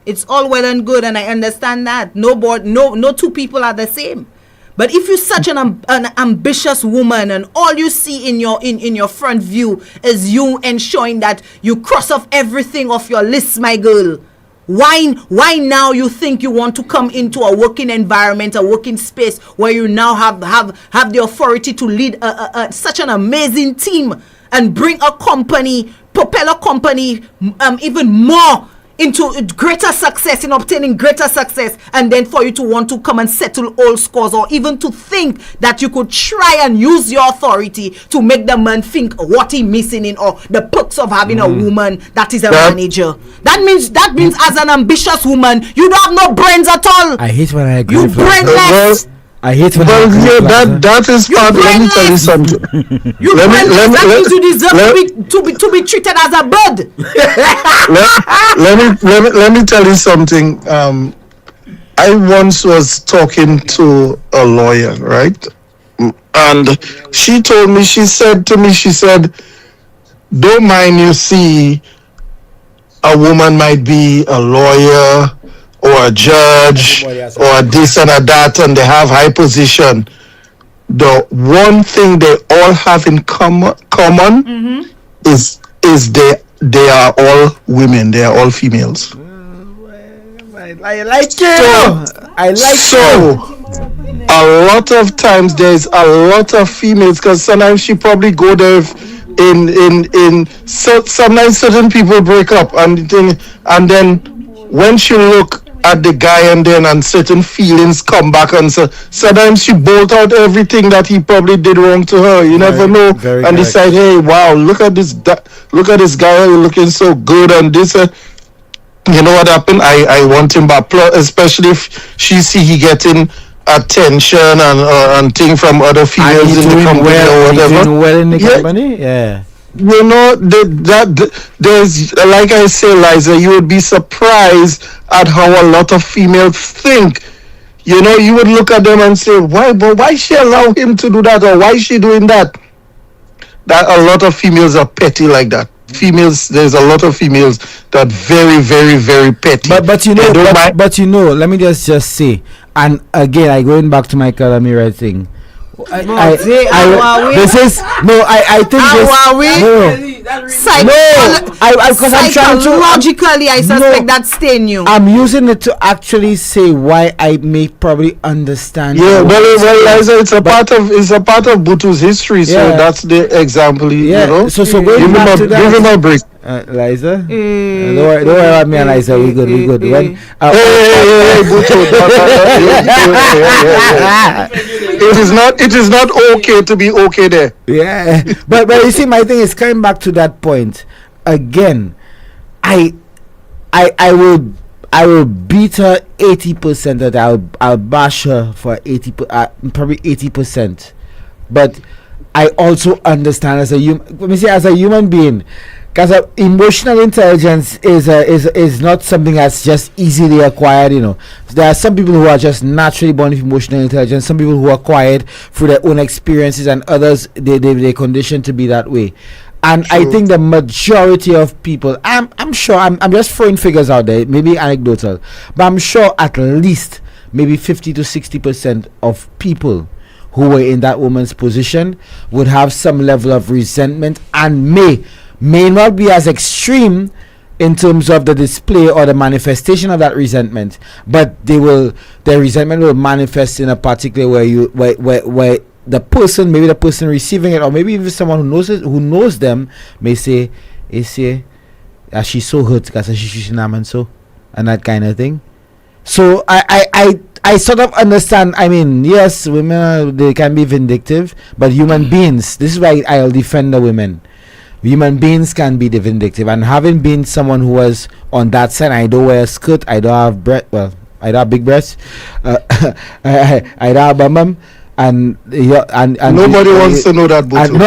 It's all well and good, and I understand that. No two people are the same. But if you're such an ambitious woman, and all you see in your front view is you ensuring that you cross off everything off your list, my girl. Why now you think you want to come into a working environment, a working space where you now have the authority to lead such an amazing team and bring a company, propel a company even more into greater success, in obtaining greater success, and then for you to want to come and settle old scores, or even to think that you could try and use your authority to make the man think what he missing in, or the perks of having a woman that is a manager. That means as an ambitious woman, you don't have no brains at all. I hate when I agree. You brainless. I hate when that is part. Let me tell you something. That means you deserve to be treated as a bird. let me tell you something. I once was talking to a lawyer, right? And she told me, she said, don't mind, you see, a woman might be a lawyer or a judge or a this and a that, and they have high position. The one thing they all have in common is they are all women. They are all females. I like it. So a lot of times there's a lot of females, because sometimes she probably go there sometimes certain people break up and then when she look at the guy and certain feelings come back, and so sometimes she bolt out everything that he probably did wrong to her. You never know, and decide, hey, wow, look at this guy looking so good, and this. You know what happened? I want him back, especially if she see he getting attention and thing from other females in the company or whatever. Doing well in the company, yeah. You know there's, like I say, Liza, you would be surprised at how a lot of females think. You know, you would look at them and say, why she allow him to do that, or why is she doing that? That a lot of females are petty like that. There's a lot of females that very, very, very petty. But you know, let me just say, and again, I going back to my Calamira thing. I suspect that's staying you. I'm using it to actually say why I may probably understand. Yeah, well, Liza, it's a part of Butu's history, so that's the example. You know. So going back to that, give him a break. Liza, don't worry about me and Liza. We good. When it is not okay to be okay there. Yeah, but you see, my thing is coming back to that point again. I will beat her 80%. That I'll bash her for probably 80%. But I also understand as a human being. Because emotional intelligence is not something that's just easily acquired, you know. There are some people who are just naturally born with emotional intelligence, some people who are acquired through their own experiences, and others they're conditioned to be that way. And I think the majority of people, I'm sure, I'm just throwing figures out there, maybe anecdotal, but I'm sure at least maybe 50 to 60% of people who were in that woman's position would have some level of resentment, and may not be as extreme in terms of the display or the manifestation of that resentment, but their resentment will manifest in a particular way where the person receiving it, or maybe even someone who knows them, may say, she's so hurt because she's and so, and that kind of thing. So I sort of understand. I mean, yes, women, they can be vindictive, but human beings, this is why I'll defend the women. Human beings can be vindictive, and having been someone who was on that side, I don't wear a skirt, I don't have I don't have big breasts, I don't have a bum, and nobody wants to know that. No,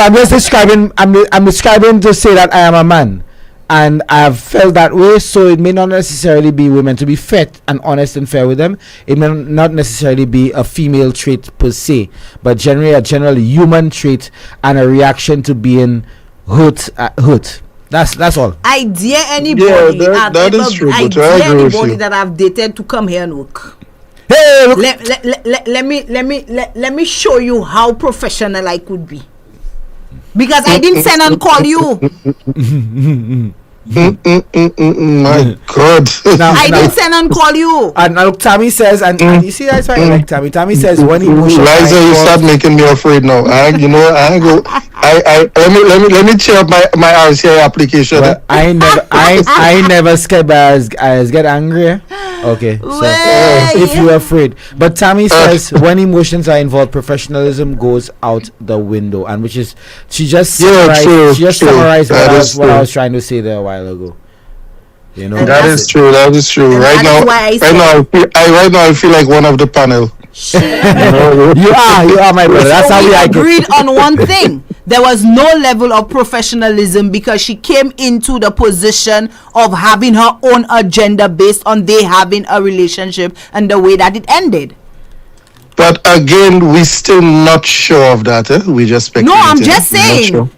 I'm just describing. I'm describing to say that I am a man, and I have felt that way. So it may not necessarily be women. To be fair and honest and fair with them, it may not necessarily be a female trait per se, but generally a general human trait and a reaction to being hurt. That's all. I dare anybody. Yeah, that is true. I dare anybody that I've dated to come here and work. Hey, look. Let me show you how professional I could be. Because I didn't send and call you. My God. I didn't send and call you. And now Tammy says, and you see that's why I like Tammy. Tammy says when emotional. Liza, you start making me afraid now. Let me check up my RCI application. Well, I never scared, but I get angry. Okay, so if you're afraid, but Tammy says when emotions are involved, professionalism goes out the window, and which is she just summarized what I was trying to say there a while ago. You know, that is true. Right now I feel like one of the panel. you are my brother. That's so how we agreed on one thing. There was no level of professionalism because she came into the position of having her own agenda based on they having a relationship and the way that it ended. But again, we're still not sure of that. We just speculating. No, I'm just saying.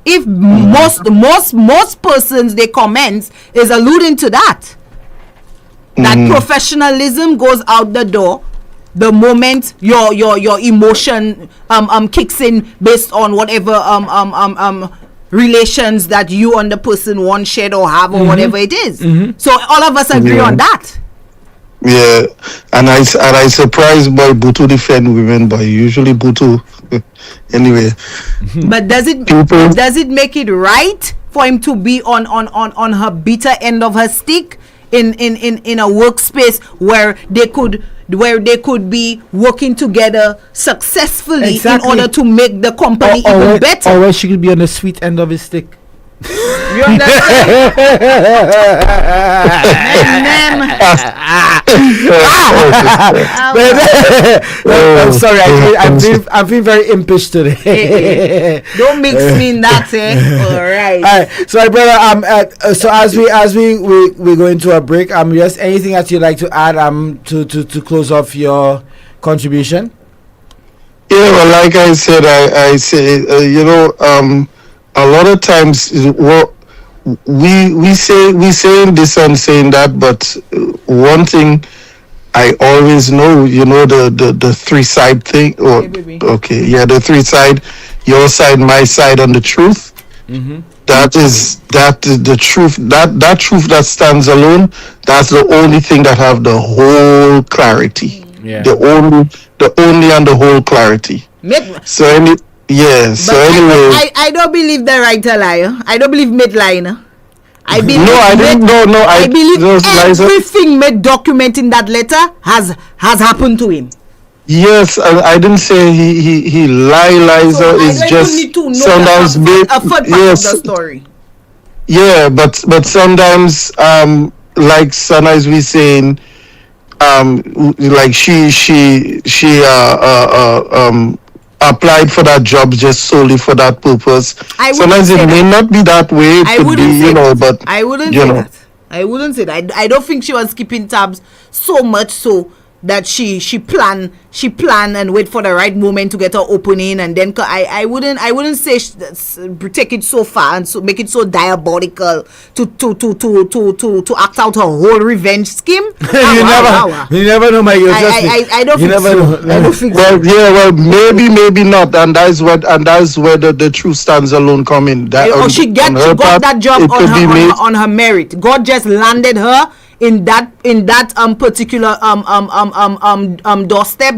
If most persons they comments is alluding to that professionalism goes out the door the moment your emotion kicks in based on whatever relations that you and the person want shared or have or whatever it is. So all of us agree on that. Yeah, and I surprised by Butu defend women, but usually Butu anyway. But does it make it right for him to be on her bitter end of her stick in a workspace where they could be working together successfully in order to make the company even better? Or where she could be on the sweet end of his stick. You understand? I'm sorry, I'm feeling very impish today. Don't mix me in that, All right. So my brother, so as we go into a break, just anything that you'd like to add to close off your contribution? Yeah, well, like I said, I say a lot of times we saying this and saying that, but one thing I always know, the three side thing, the three side, your side, my side, and the truth. That is the truth. That truth that stands alone. That's the only thing that have the whole clarity. Yeah. The only and the whole clarity. I don't believe the writer liar. I don't believe mid line. I believe I believe everything made document in that letter has happened to him. Yes, I didn't say he lies. So is just sometimes the story. Yeah, but sometimes like sometimes we saying like she applied for that job just solely for that purpose. Sometimes it may not be that way. It could be, but I wouldn't say that. I wouldn't say that. I don't think she was keeping tabs so much so that she plan and wait for the right moment to get her opening, and then I wouldn't say take it so far and so make it so diabolical to act out her whole revenge scheme. You never know, Mike. I don't think so. I don't think so. Well, maybe not, and that's where the truth stands alone come in. She got that job on her merit. God just landed her in that particular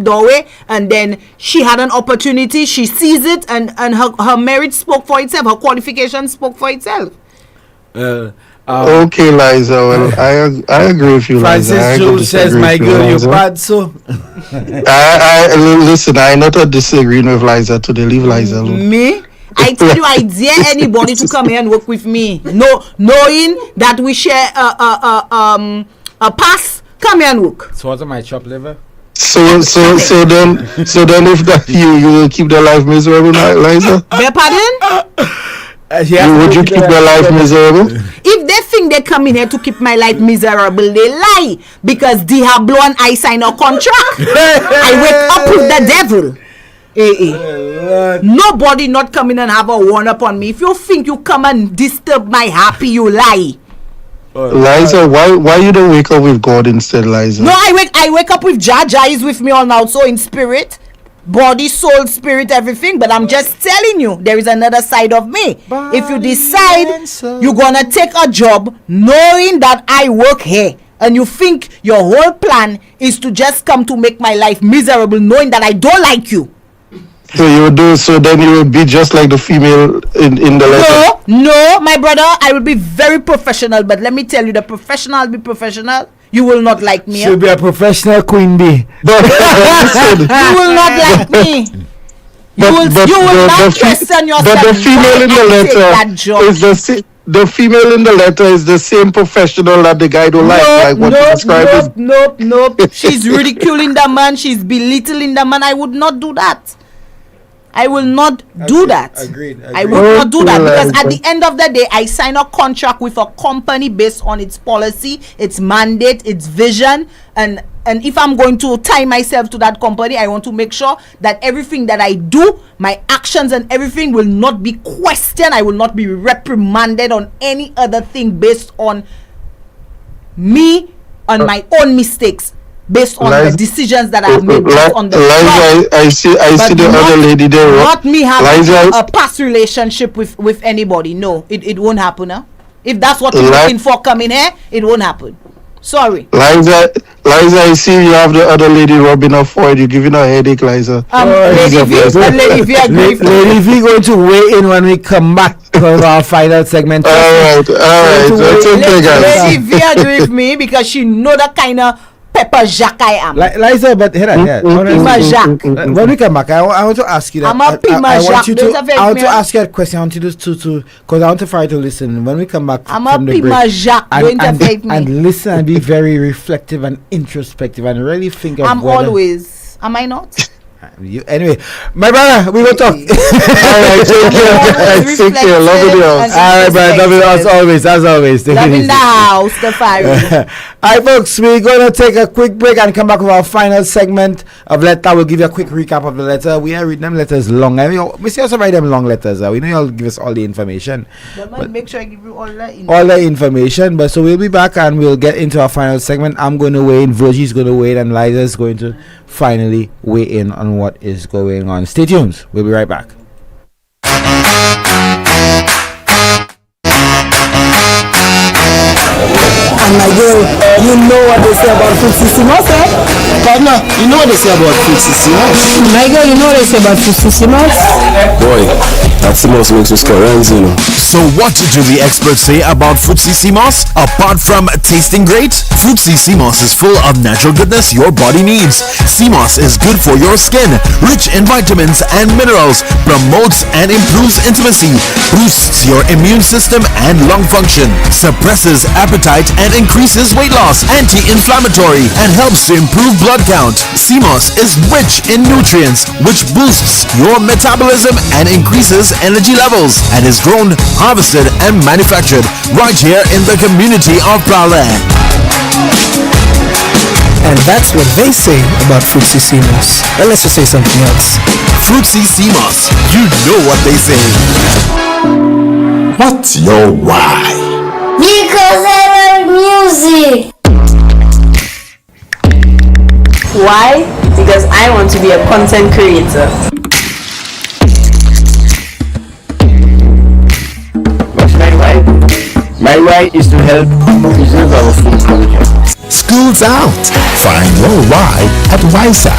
doorway, and then she had an opportunity, she sees it, and her merit spoke for itself, her qualification spoke for itself. Okay, Liza. Well, I agree with you, Liza. Francis Jules says, "My girl, you're bad." So, I listen. I'm not disagreeing with Liza today. Leave Liza alone. Me? I tell you, I dare anybody to come here and work with me. No, knowing that we share a pass. Come here and work. So what's my chopped liver? So then if that you will keep the life miserable, Liza? Beg pardon? Would you keep the life miserable? If they think they come in here to keep my life miserable, they lie, because Diablo and I sign a contract. I wake up with the devil. Nobody not coming and have a warn up on me. If you think you come and disturb my happy, you lie. Liza, why you don't wake up with God instead, Liza? No, I wake up with Jaja is with me all now, so in spirit, body, soul, spirit, everything. But I'm just telling you, there is another side of me. If you decide you're gonna take a job knowing that I work here, and you think your whole plan is to just come to make my life miserable, knowing that I don't like you. So you would do, so then you would be just like the female in the letter. No, my brother, I will be very professional, but let me tell you, the professional be professional. You will not like me. She'll be a professional queen bee. You will not like me. You will not question yourself. But the female in the letter is the female in the letter is the same professional that the guy don't like what you described. Nope. She's ridiculing the man. She's belittling the man. I would not do that. I will not do that. Agreed. I will not do that, because at the end of the day, I sign a contract with a company based on its policy, its mandate, its vision, and if I'm going to tie myself to that company, I want to make sure that everything that I do, my actions and everything, will not be questioned. I will not be reprimanded on any other thing based on me and my own mistakes, based on the decisions that I have made on the Liza, I see the other lady there. Not me having a past relationship with anybody. No, it won't happen. Huh? If that's what you're looking for coming here, it won't happen. Sorry. Liza, I see you have the other lady rubbing her forehead. You're giving her a headache, Liza. Lady V going to weigh in when we come back for our final segment. All right. It's okay, guys. Lady V agree with me because she know the kind of Pepper Jacques I am. Liza, but here. Pima Jacques. When we come back, I want to ask you that. I'm a Pima Jacques. I want to ask you a question. I want you to because I want to try to listen. When we come back, I'm a Pima Jacques. Don't interfere me. And listen and be very reflective and introspective and really think of. I'm always. Am I not? Anyway, my brother, we will talk. All right, take care. Love you. All right, brother. Love you as always. Love in the house, the fire. All right, folks, we're going to take a quick break and come back with our final segment of letter. We'll give you a quick recap of the letter. We are reading them letters long. We see also write them long letters. We know you'll give us all the information. But make sure I give you all the information. All the information. But so we'll be back and we'll get into our final segment. I'm going to weigh in, Virgie's going to weigh in, and Liza's going to finally weigh in on what is going on. Stay tuned. We'll be right back. And my girl, you know what they say about Fruitsissimos, eh? Partner, you know what they say about Fruitsissimos? My girl, you know what they say about Fruitsissimos? Boy, that's the most makes us correct, you know. So what do the experts say about Fruitsissimos? Apart from tasting great, Fruitsissimos is full of natural goodness your body needs. Simos is good for your skin, rich in vitamins and minerals, promotes and improves intimacy, boosts your immune system and lung function, suppresses appetite and increases weight loss, anti-inflammatory, and helps to improve blood count. Simos is rich in nutrients, which boosts your metabolism and increases energy levels, and is grown, harvested, and manufactured right here in the community of Prowler. And that's what they say about Fruitsissimos. But let's just say something else. Fruitsissimos, you know what they say. What's your why? Because I love music. Why? Because I want to be a content creator. What's my why? My why is to help preserve our food culture. School's out. Find your why at WISA,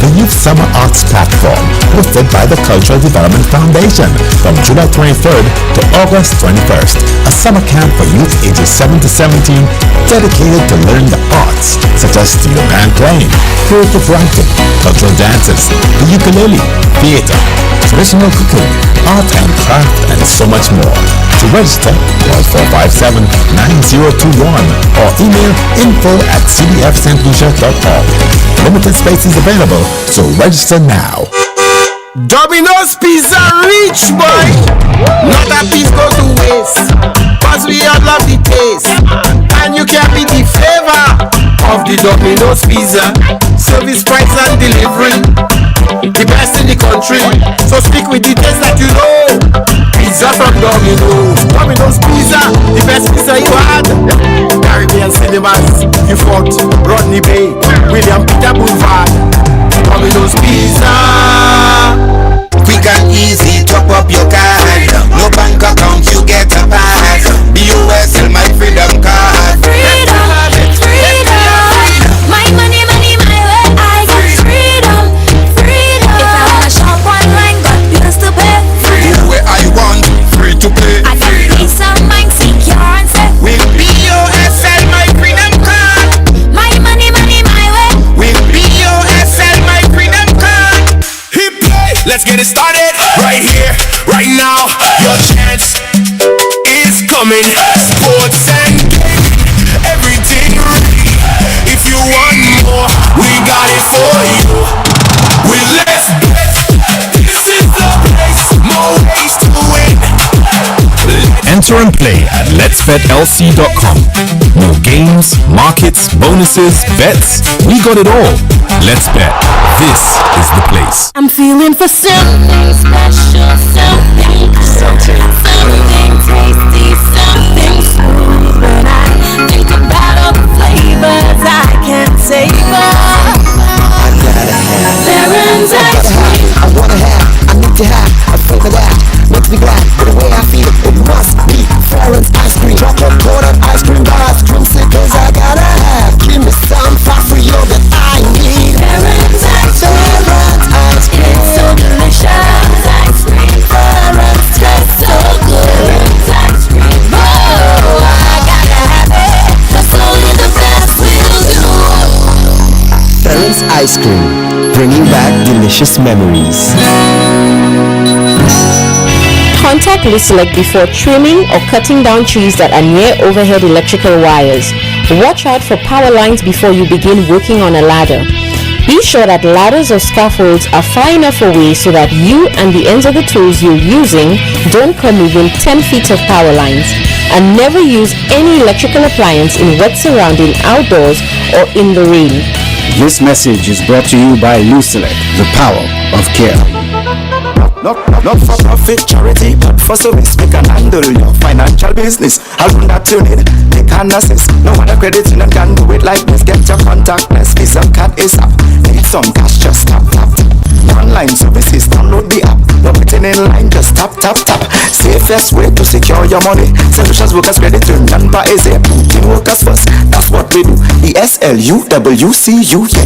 the Youth Summer Arts Platform, hosted by the Cultural Development Foundation from July 23rd to August 21st. A summer camp for youth ages 7 to 17 dedicated to learn the arts such as steel band playing, creative writing, cultural dances, the ukulele, theater, traditional cooking, art and craft, and so much more. To register, call 457-9021 or email info@cdfstlucia.org. Limited spaces available, so register now. Domino's Pizza Rich Boy. Not a piece go to waste, cause we all love the taste. And you can be the flavor of the Domino's Pizza. Service, price and delivery, the best in the country. So speak with the taste that you know. Pizza from Domino's. Domino's Pizza, the best pizza you had. Caribbean Cinemas, you fought Rodney Bay, William Peter Boulevard. Domino's Pizza. Quick and easy, top up your card. No bank account, you get a pass. BUSL, my freedom card. Freedom, freedom. My money, money, my way. I got freedom, freedom. If I wanna shop online, got bills to pay. Do where I want, free to play. I got peace of mind, secure and safe. With BUSL, my freedom card. My money, money, my way. With BUSL, my freedom card. Hip play, let's get it started. Right here, right now, your chance is coming. Sports and gaming, everything ready. If you want more, we got it for you. With Let's Bet, this is the place. More ways to win. Enter and play at letsbetlc.com. More games, markets, bonuses, bets. We got it all. Let's Bet. This is the place. I'm feeling for something special, something tasty, something smooth. When I think about all the flavors I can savor. I gotta have Baron's ice cream. I wanna have, I need to have a flavor that makes me glad. But the way I feel, it must be Baron's ice cream. Chocolate coated ice cream bars, creamsicles I gotta have. Give me some for yogurt I need. Baron's ice cream. Baron's ice cream. It's so delicious. Ice cream. Baron's tastes so good. Baron's ice cream. Oh, I gotta have it. 'Cause only the best will do. Baron's ice cream, bringing back delicious memories. Contact Select before trimming or cutting down trees that are near overhead electrical wires. Watch out for power lines before you begin working on a ladder. Be sure that ladders or scaffolds are far enough away so that you and the ends of the tools you're using don't come within 10 feet of power lines. And never use any electrical appliance in wet surrounding outdoors or in the rain. This message is brought to you by Select, the power of care. Not for profit charity, but for service. We can handle your financial business. I'll run that you need. They can assist. No other credit union can do it like this. Get your contact less. Visa card is up. Need some cash, just tap. Online services, download the app. No waiting in line, just tap. Safest way to secure your money. Solutions Workers Credit Union by easy. Putting workers first, that's what we do. The SLUWCU, yeah.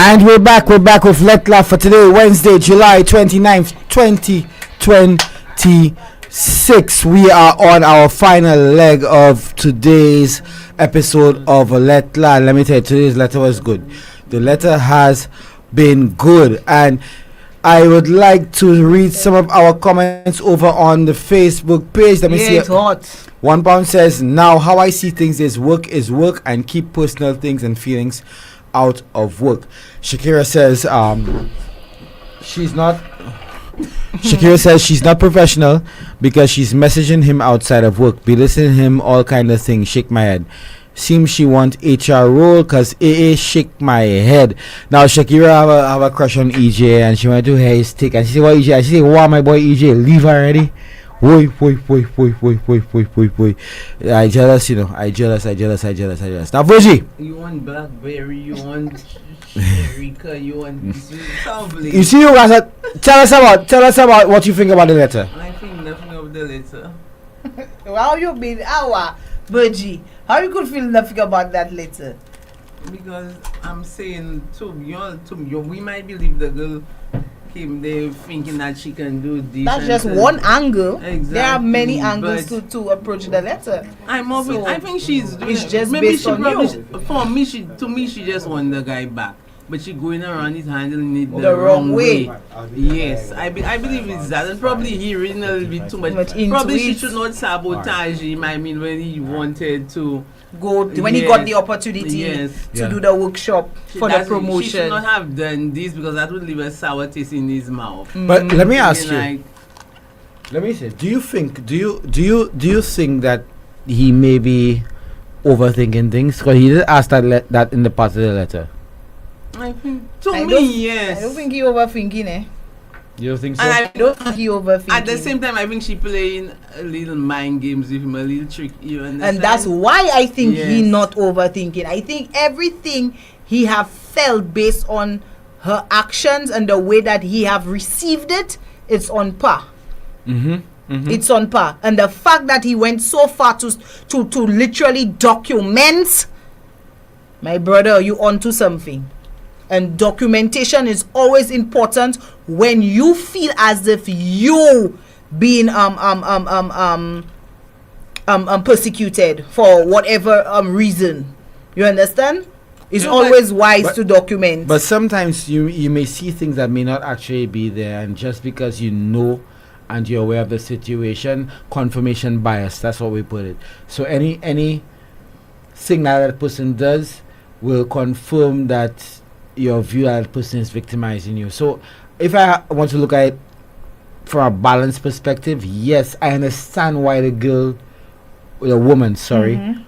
And we're back with Let's Laugh for today, Wednesday, July 29th, 2023. 6. We are on our final leg of today's episode of LETTRE. Let me tell you, today's letter was good. The letter has been good, and I would like to read some of our comments over on the Facebook page. Let me see. It's hot. £1 says, now how I see things is work and keep personal things and feelings out of work. Shakira says she's not professional because she's messaging him outside of work, belittling him, all kind of things. Shake my head. Seems she want HR role cause AA shake my head. Now Shakira have a crush on EJ and she went to hear his take and she said, what EJ? And she said, wow, my boy EJ, leave already. Boy. I jealous, I jealous. Now Virgie. You want Blackberry, you want Sherika, you want you see you guys tell us about what you think about the letter. I think nothing of the letter. How you been Virgie? How you could feel nothing about that letter? Because I'm saying we might believe the girl came there thinking that she can do this. That's just one angle. Exactly. There are many angles to approach the letter. I think she's doing it's just maybe based she on probably you. For me, she just want the guy back. But she going around is handling it the wrong way. Yes, I believe it's that, and probably he reading a little bit too much. Probably she should not sabotage him. I mean, when he wanted to go, when he got the opportunity to do the workshop for the promotion. She should not have done this because that would leave a sour taste in his mouth. But let me ask you. Let me say, do you think that he may be overthinking things? Because he did ask that in the part of the letter. I think yes. I don't think he overthinking, You don't think so? And I don't think he overthinking. At the same time, I think she playing a little mind games with him, a little trick. You understand? And that's why I think he not overthinking. I think everything he have felt based on her actions and the way that he have received it, it's on par. It's on par. And the fact that he went so far to literally document, my brother, you onto something. And documentation is always important when you feel as if you being persecuted for whatever reason. You understand? It's always wise to document. But sometimes you may see things that may not actually be there, and just because you know and you're aware of the situation, confirmation bias, that's what we put it. So any thing that person does will confirm that your view that person is victimizing you. So if I want to look at it from a balanced perspective, yes, I understand why the woman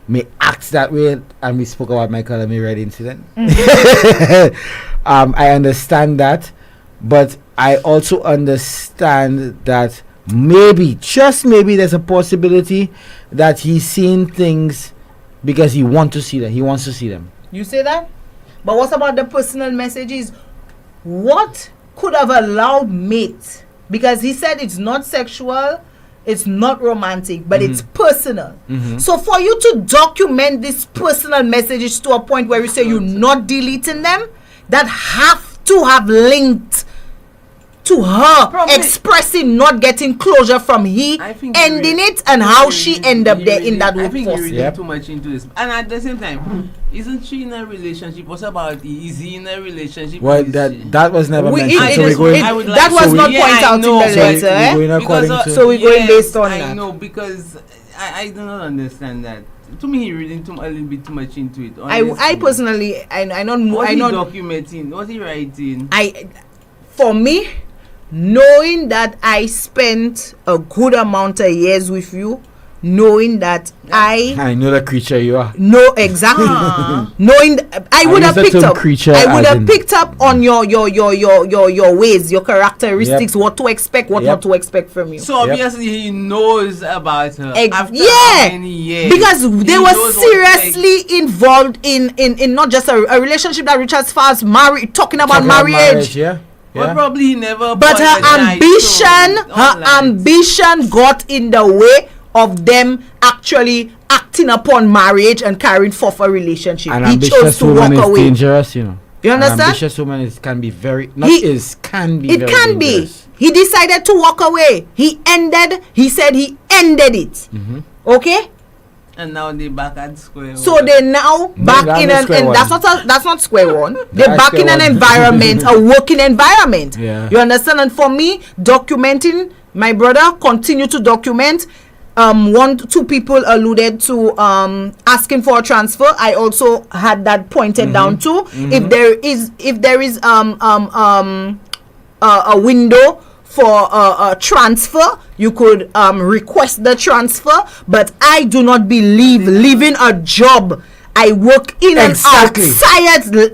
may act that way, and we spoke about Michael and Red incident. I understand that, but I also understand that maybe, just maybe, there's a possibility that he's seeing things because he wants to see them. You say that? But what about the personal messages? What could have allowed mate? Because he said it's not sexual, it's not romantic, but it's personal. So for you to document these personal messages to a point where you say you're not deleting them, that have to have linked to her expressing not getting closure from ending it, and how she ended up there in that workforce. I think you're reading too much into this. And at the same time, isn't she in a relationship? What's about is he in a relationship? Well, that was never mentioned. That was not pointed out in the letter. So we're going based on that. I know, because I do not understand that. To me, he reading a little bit too much into it. I personally, I not documenting. What's he writing? For me, knowing that I spent a good amount of years with you, knowing that I know the creature you are. No, exactly. Knowing I would have picked up. I would have picked up on your ways, your characteristics, what to expect, what not to expect from you. So obviously he knows about her. After many years, because they were seriously involved in not just a relationship that reached as far as talking about marriage. Well, probably he never. But her ambition got in the way of them actually acting upon marriage and carrying forth a relationship. He chose to walk away. Dangerous, you know. You understand? An ambitious woman can be very. It can be. He decided to walk away. He said he ended it. Okay? And now they back at square one. So they now back in and that's not square one. They're back in an environment, a working environment. Yeah. You understand? And for me, documenting, my brother continue to document. Two people alluded to asking for a transfer. I also had that pointed down too. If there is a window for a transfer, you could request the transfer. But I do not believe leaving a job I work in and out,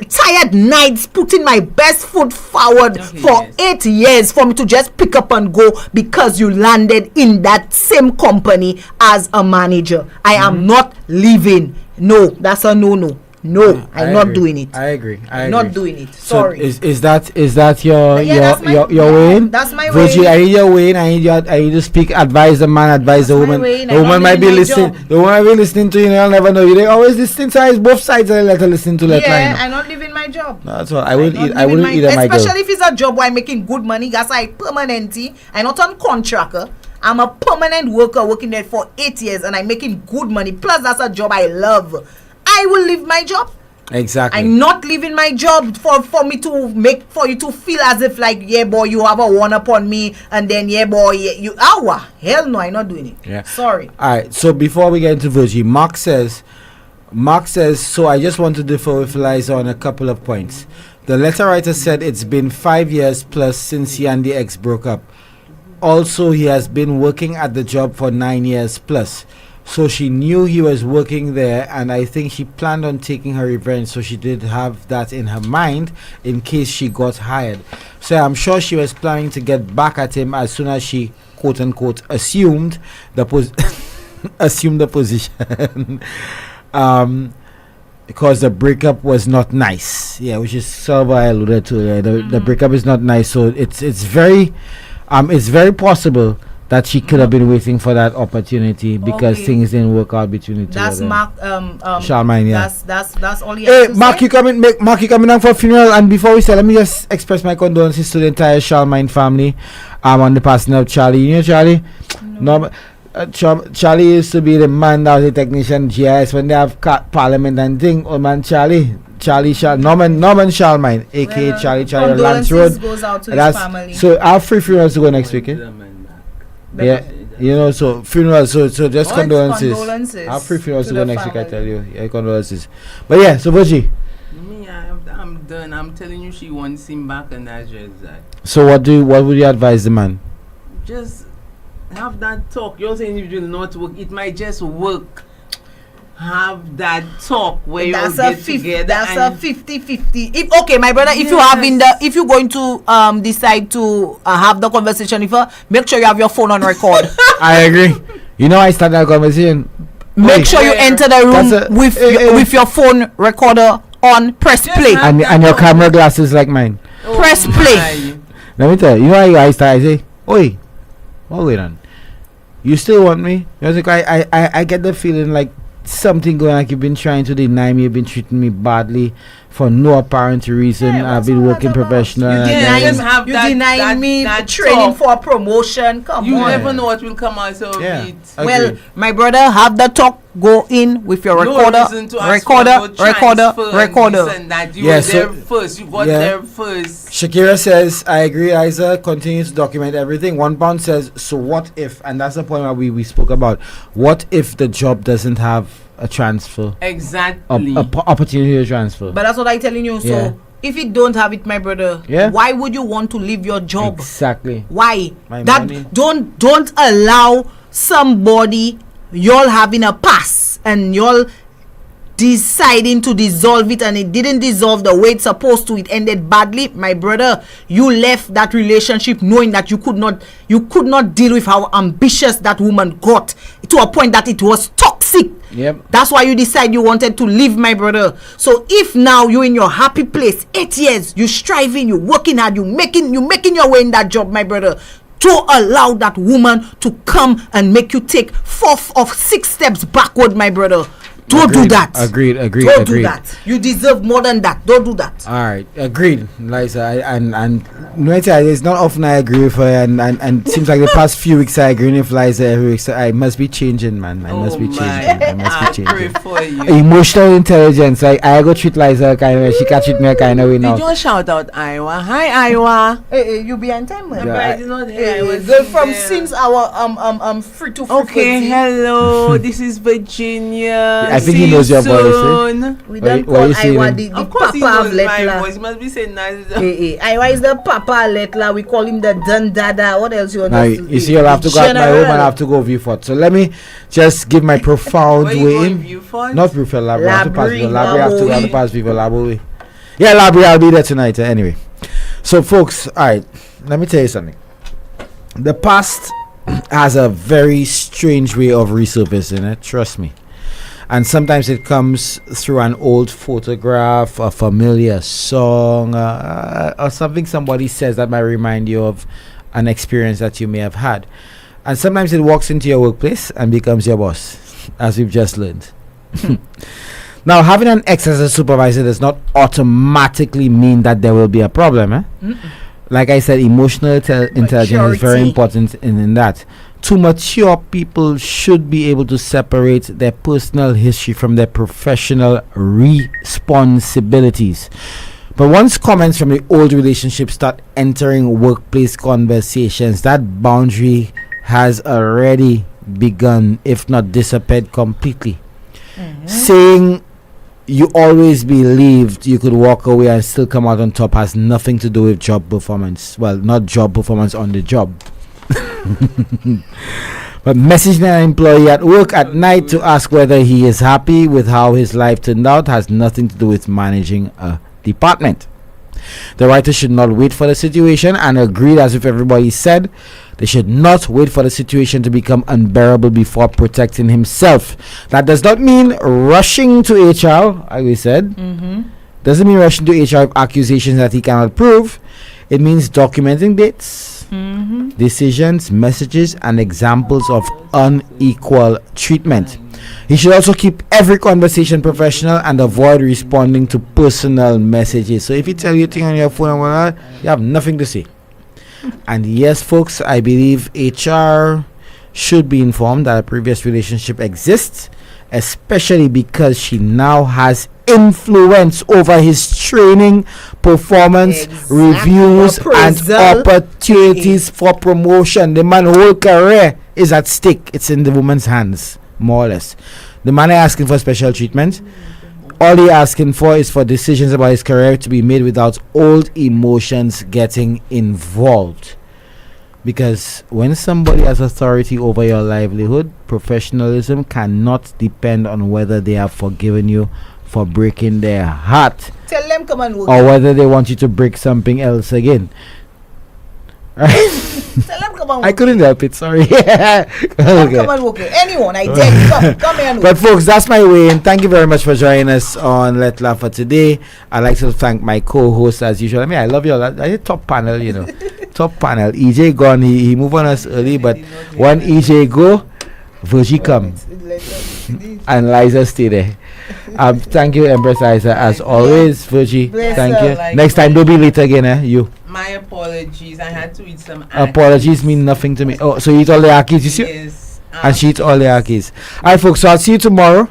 tired nights, putting my best foot forward for 8 years for me to just pick up and go because you landed in that same company as a manager. I am not leaving. No, that's a no. No, I'm not doing it. I agree. Not doing it. Sorry. So is that your way in? That's my Virgie, way. I need your way in. I need to speak, advise the man, advise the woman. The woman might be listening. The woman might be listening to you. You'll never know. They always listen to both sides. I let her listen to that line. I'm not leaving my job. No, that's all. I wouldn't either. My girl. Especially if it's a job where I'm making good money. That's why permanency. I'm not on contractor. I'm a permanent worker working there for 8 years and I'm making good money. Plus, that's a job I love. I will leave my job. Exactly. I'm not leaving my job for you to feel as if like, yeah boy, you have a one up on me, and then yeah boy, you hell no, I'm not doing it. Yeah. Sorry. Alright, so before we get into Virgie, Mark says, so I just want to differ with Liza on a couple of points. The letter writer said it's been 5 years plus since he and the ex broke up. Also, he has been working at the job for 9 years plus. So she knew he was working there, and I think she planned on taking her revenge. So she did have that in her mind in case she got hired. So I'm sure she was planning to get back at him as soon as she, quote unquote, assumed the position. Because the breakup was not nice. Yeah, which is sort of what I alluded to. Yeah, the breakup is not nice. So it's very possible that she could have been waiting for that opportunity because things didn't work out between the two. That's Mark. Charlemagne, yeah. That's all he Hey, has to Mark, say. Mark, you coming down for a funeral? And before we start, let me just express my condolences to the entire Charlemagne family. On the passing of Charlie. You know Charlie? No. Charlie used to be the man that was a technician GIS when they have parliament and thing. Oh man, Norman Charlemagne, aka Charlie Lance Road. Goes out to his family. So our free funerals to go next week, eh? Yeah, you know, so funerals, so just condolences. Our free funerals to go next week, I tell you. Yeah, condolences. But yeah, so Virgie. Me, I'm done. I'm telling you, she wants him back in Nigeria. So what would you advise the man? Just have that talk. You're saying it will not work. It might just work. Have that talk where you get together. That's a 50-50. Okay, my brother, if you're going to decide to have the conversation with her, make sure you have your phone on record. I agree. You know, I started that conversation. Make sure you enter the room with your phone recorder on. Press play. And your camera glasses like mine. Press play. Let me tell you. You know how I start? I say, "Oi, what wait on? You still want me?" I was like, I get the feeling like something going, like you've been trying to deny me, you've been treating me badly for no apparent reason. I've been working professional. You denying me the training for a promotion. Come on. You never know what will come out of it. Well, my brother, have the talk. Go in with your recorder. You were there first. You got there first. Shakira says, I agree, Isa. Continue to document everything. One Pound says, so what if, and that's the point where we spoke about, what if the job doesn't have a transfer? Exactly. Opportunity to transfer. But that's what I'm telling you. So if you don't have it, my brother, why would you want to leave your job? Exactly. Why? Don't allow somebody, y'all having a pass and y'all deciding to dissolve it and it didn't dissolve the way it's supposed to. It ended badly. My brother, you left that relationship knowing that you could not deal with how ambitious that woman got to a point that it was toxic. Yep. That's why you decide you wanted to leave, my brother. So if now you're in your happy place, 8 years, you striving, you working hard, you making your way in that job, my brother, to allow that woman to come and make you take 4 or 6 steps backward, my brother. Don't do that. Agreed. Don't do that. You deserve more than that. Don't do that. All right, agreed, Liza. And it's not often I agree with her, and it seems like the past few weeks I agree with Liza every week. So I must be changing, man. I must be changing. For you. Emotional intelligence. I go treat Liza kind of. She can treat me kind of way now. Did you shout out Iowa? Hi, Iowa. Hey, you be on time, man. I did not hear. I was girl from since our free to free. Okay, hello. This is Virginia. I think he knows your voice. We don't call Iowa the papa of Letla. He must be saying nice. Iowa is the papa Letla. We call him the Dun Dada. What else you want to you see, you'll have to go at my home and I have to go Viewfort. So let me just give my profound way in. Not Viewfort, Labry. I have to pass people Labry. Yeah, Labry, I'll be there tonight. Anyway. So, folks, all right. Let me tell you something. The past has a very strange way of resurfacing it. Trust me. And sometimes it comes through an old photograph, a familiar song, or something somebody says that might remind you of an experience that you may have had. And sometimes it walks into your workplace and becomes your boss, as we've just learned. Now, having an ex as a supervisor does not automatically mean that there will be a problem. Like I said, emotional intelligence is very important in that. To mature people should be able to separate their personal history from their professional responsibilities. But once comments from the old relationship start entering workplace conversations, that boundary has already begun, if not disappeared completely. Saying you always believed you could walk away and still come out on top has nothing to do with job performance. Well, not job performance on the job. But messaging an employee at work at night to ask whether he is happy with how his life turned out has nothing to do with managing a department. The writer should not wait for the situation, and agreed, as if everybody said, they should not wait for the situation to become unbearable before protecting himself. That does not mean rushing to HR, as we said. Doesn't mean rushing to HR with accusations that he cannot prove. It means documenting dates, decisions, messages, and examples of unequal treatment. He should also keep every conversation professional and avoid responding to personal messages. So if you tell you thing on your phone and whatnot, you have nothing to say. And yes, folks, I believe HR should be informed that a previous relationship exists, especially because she now has influence over his training, performance, reviews, and opportunities for promotion. The man's whole career is at stake. It's in the woman's hands, more or less. The man is asking for special treatment. All he asking for is for decisions about his career to be made without old emotions getting involved. Because when somebody has authority over your livelihood, professionalism cannot depend on whether they have forgiven you for breaking their heart. Tell them come and work. Or whether they want you to break something else again. Right? Tell them come and work. I couldn't help it, sorry. Okay. Come and work. Anyone, I dare you. Come here and work. But folks, that's my way, and thank you very much for joining us on Let Laugh for today. I'd like to thank my co-host as usual. I mean, I love you all. I top panel, you know. Top panel. EJ gone. He moved on us early, but when EJ go, Virgie come. And Liza stay there. Thank you, Empress Liza, as always. Virgie, thank you. Next time, don't be late again, you. My apologies. I had to eat some apologies mean nothing to me. Oh, so you eat all the akis, you see? Yes. And she eats all the akis. Alright, folks, so I'll see you tomorrow.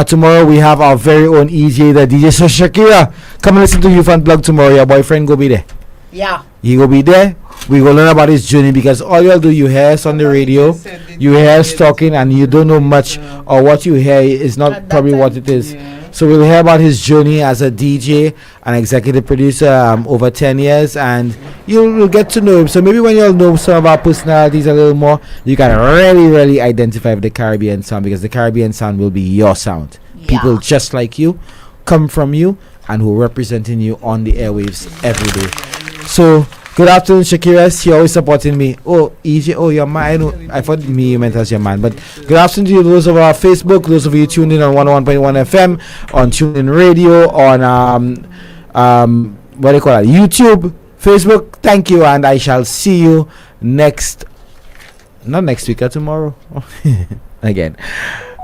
Tomorrow we have our very own EJ, the DJ. So Shakira, come and listen to Youth Unplugged tomorrow. Your boyfriend go be there. Yeah. He will be there. We will learn about his journey, because all you'll do, you hear us on the radio, you hear us talking, and you don't know much, or what you hear is not probably what it is. So we'll hear about his journey as a DJ and executive producer over 10 years, and you'll get to know him. So maybe when you'll know some of our personalities a little more, you can really identify with the Caribbean sound, because the Caribbean sound will be your sound. People just like you, come from you, and who representing you on the airwaves every day. So good afternoon, Shakira. She always supporting me. Oh, EJ, oh, your man. I thought me you meant as your man. But good afternoon to you, those of our Facebook, those of you tuned in on 101.1 FM, on TuneIn Radio, on what do you call it? YouTube, Facebook. Thank you, and I shall see you not next week, tomorrow. Again.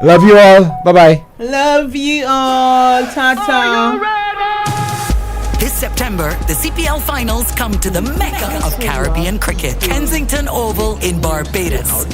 Love you all. Bye-bye. Love you all. Ta-ta. This September, the CPL finals come to the Mecca of Caribbean cricket, Kensington Oval in Barbados.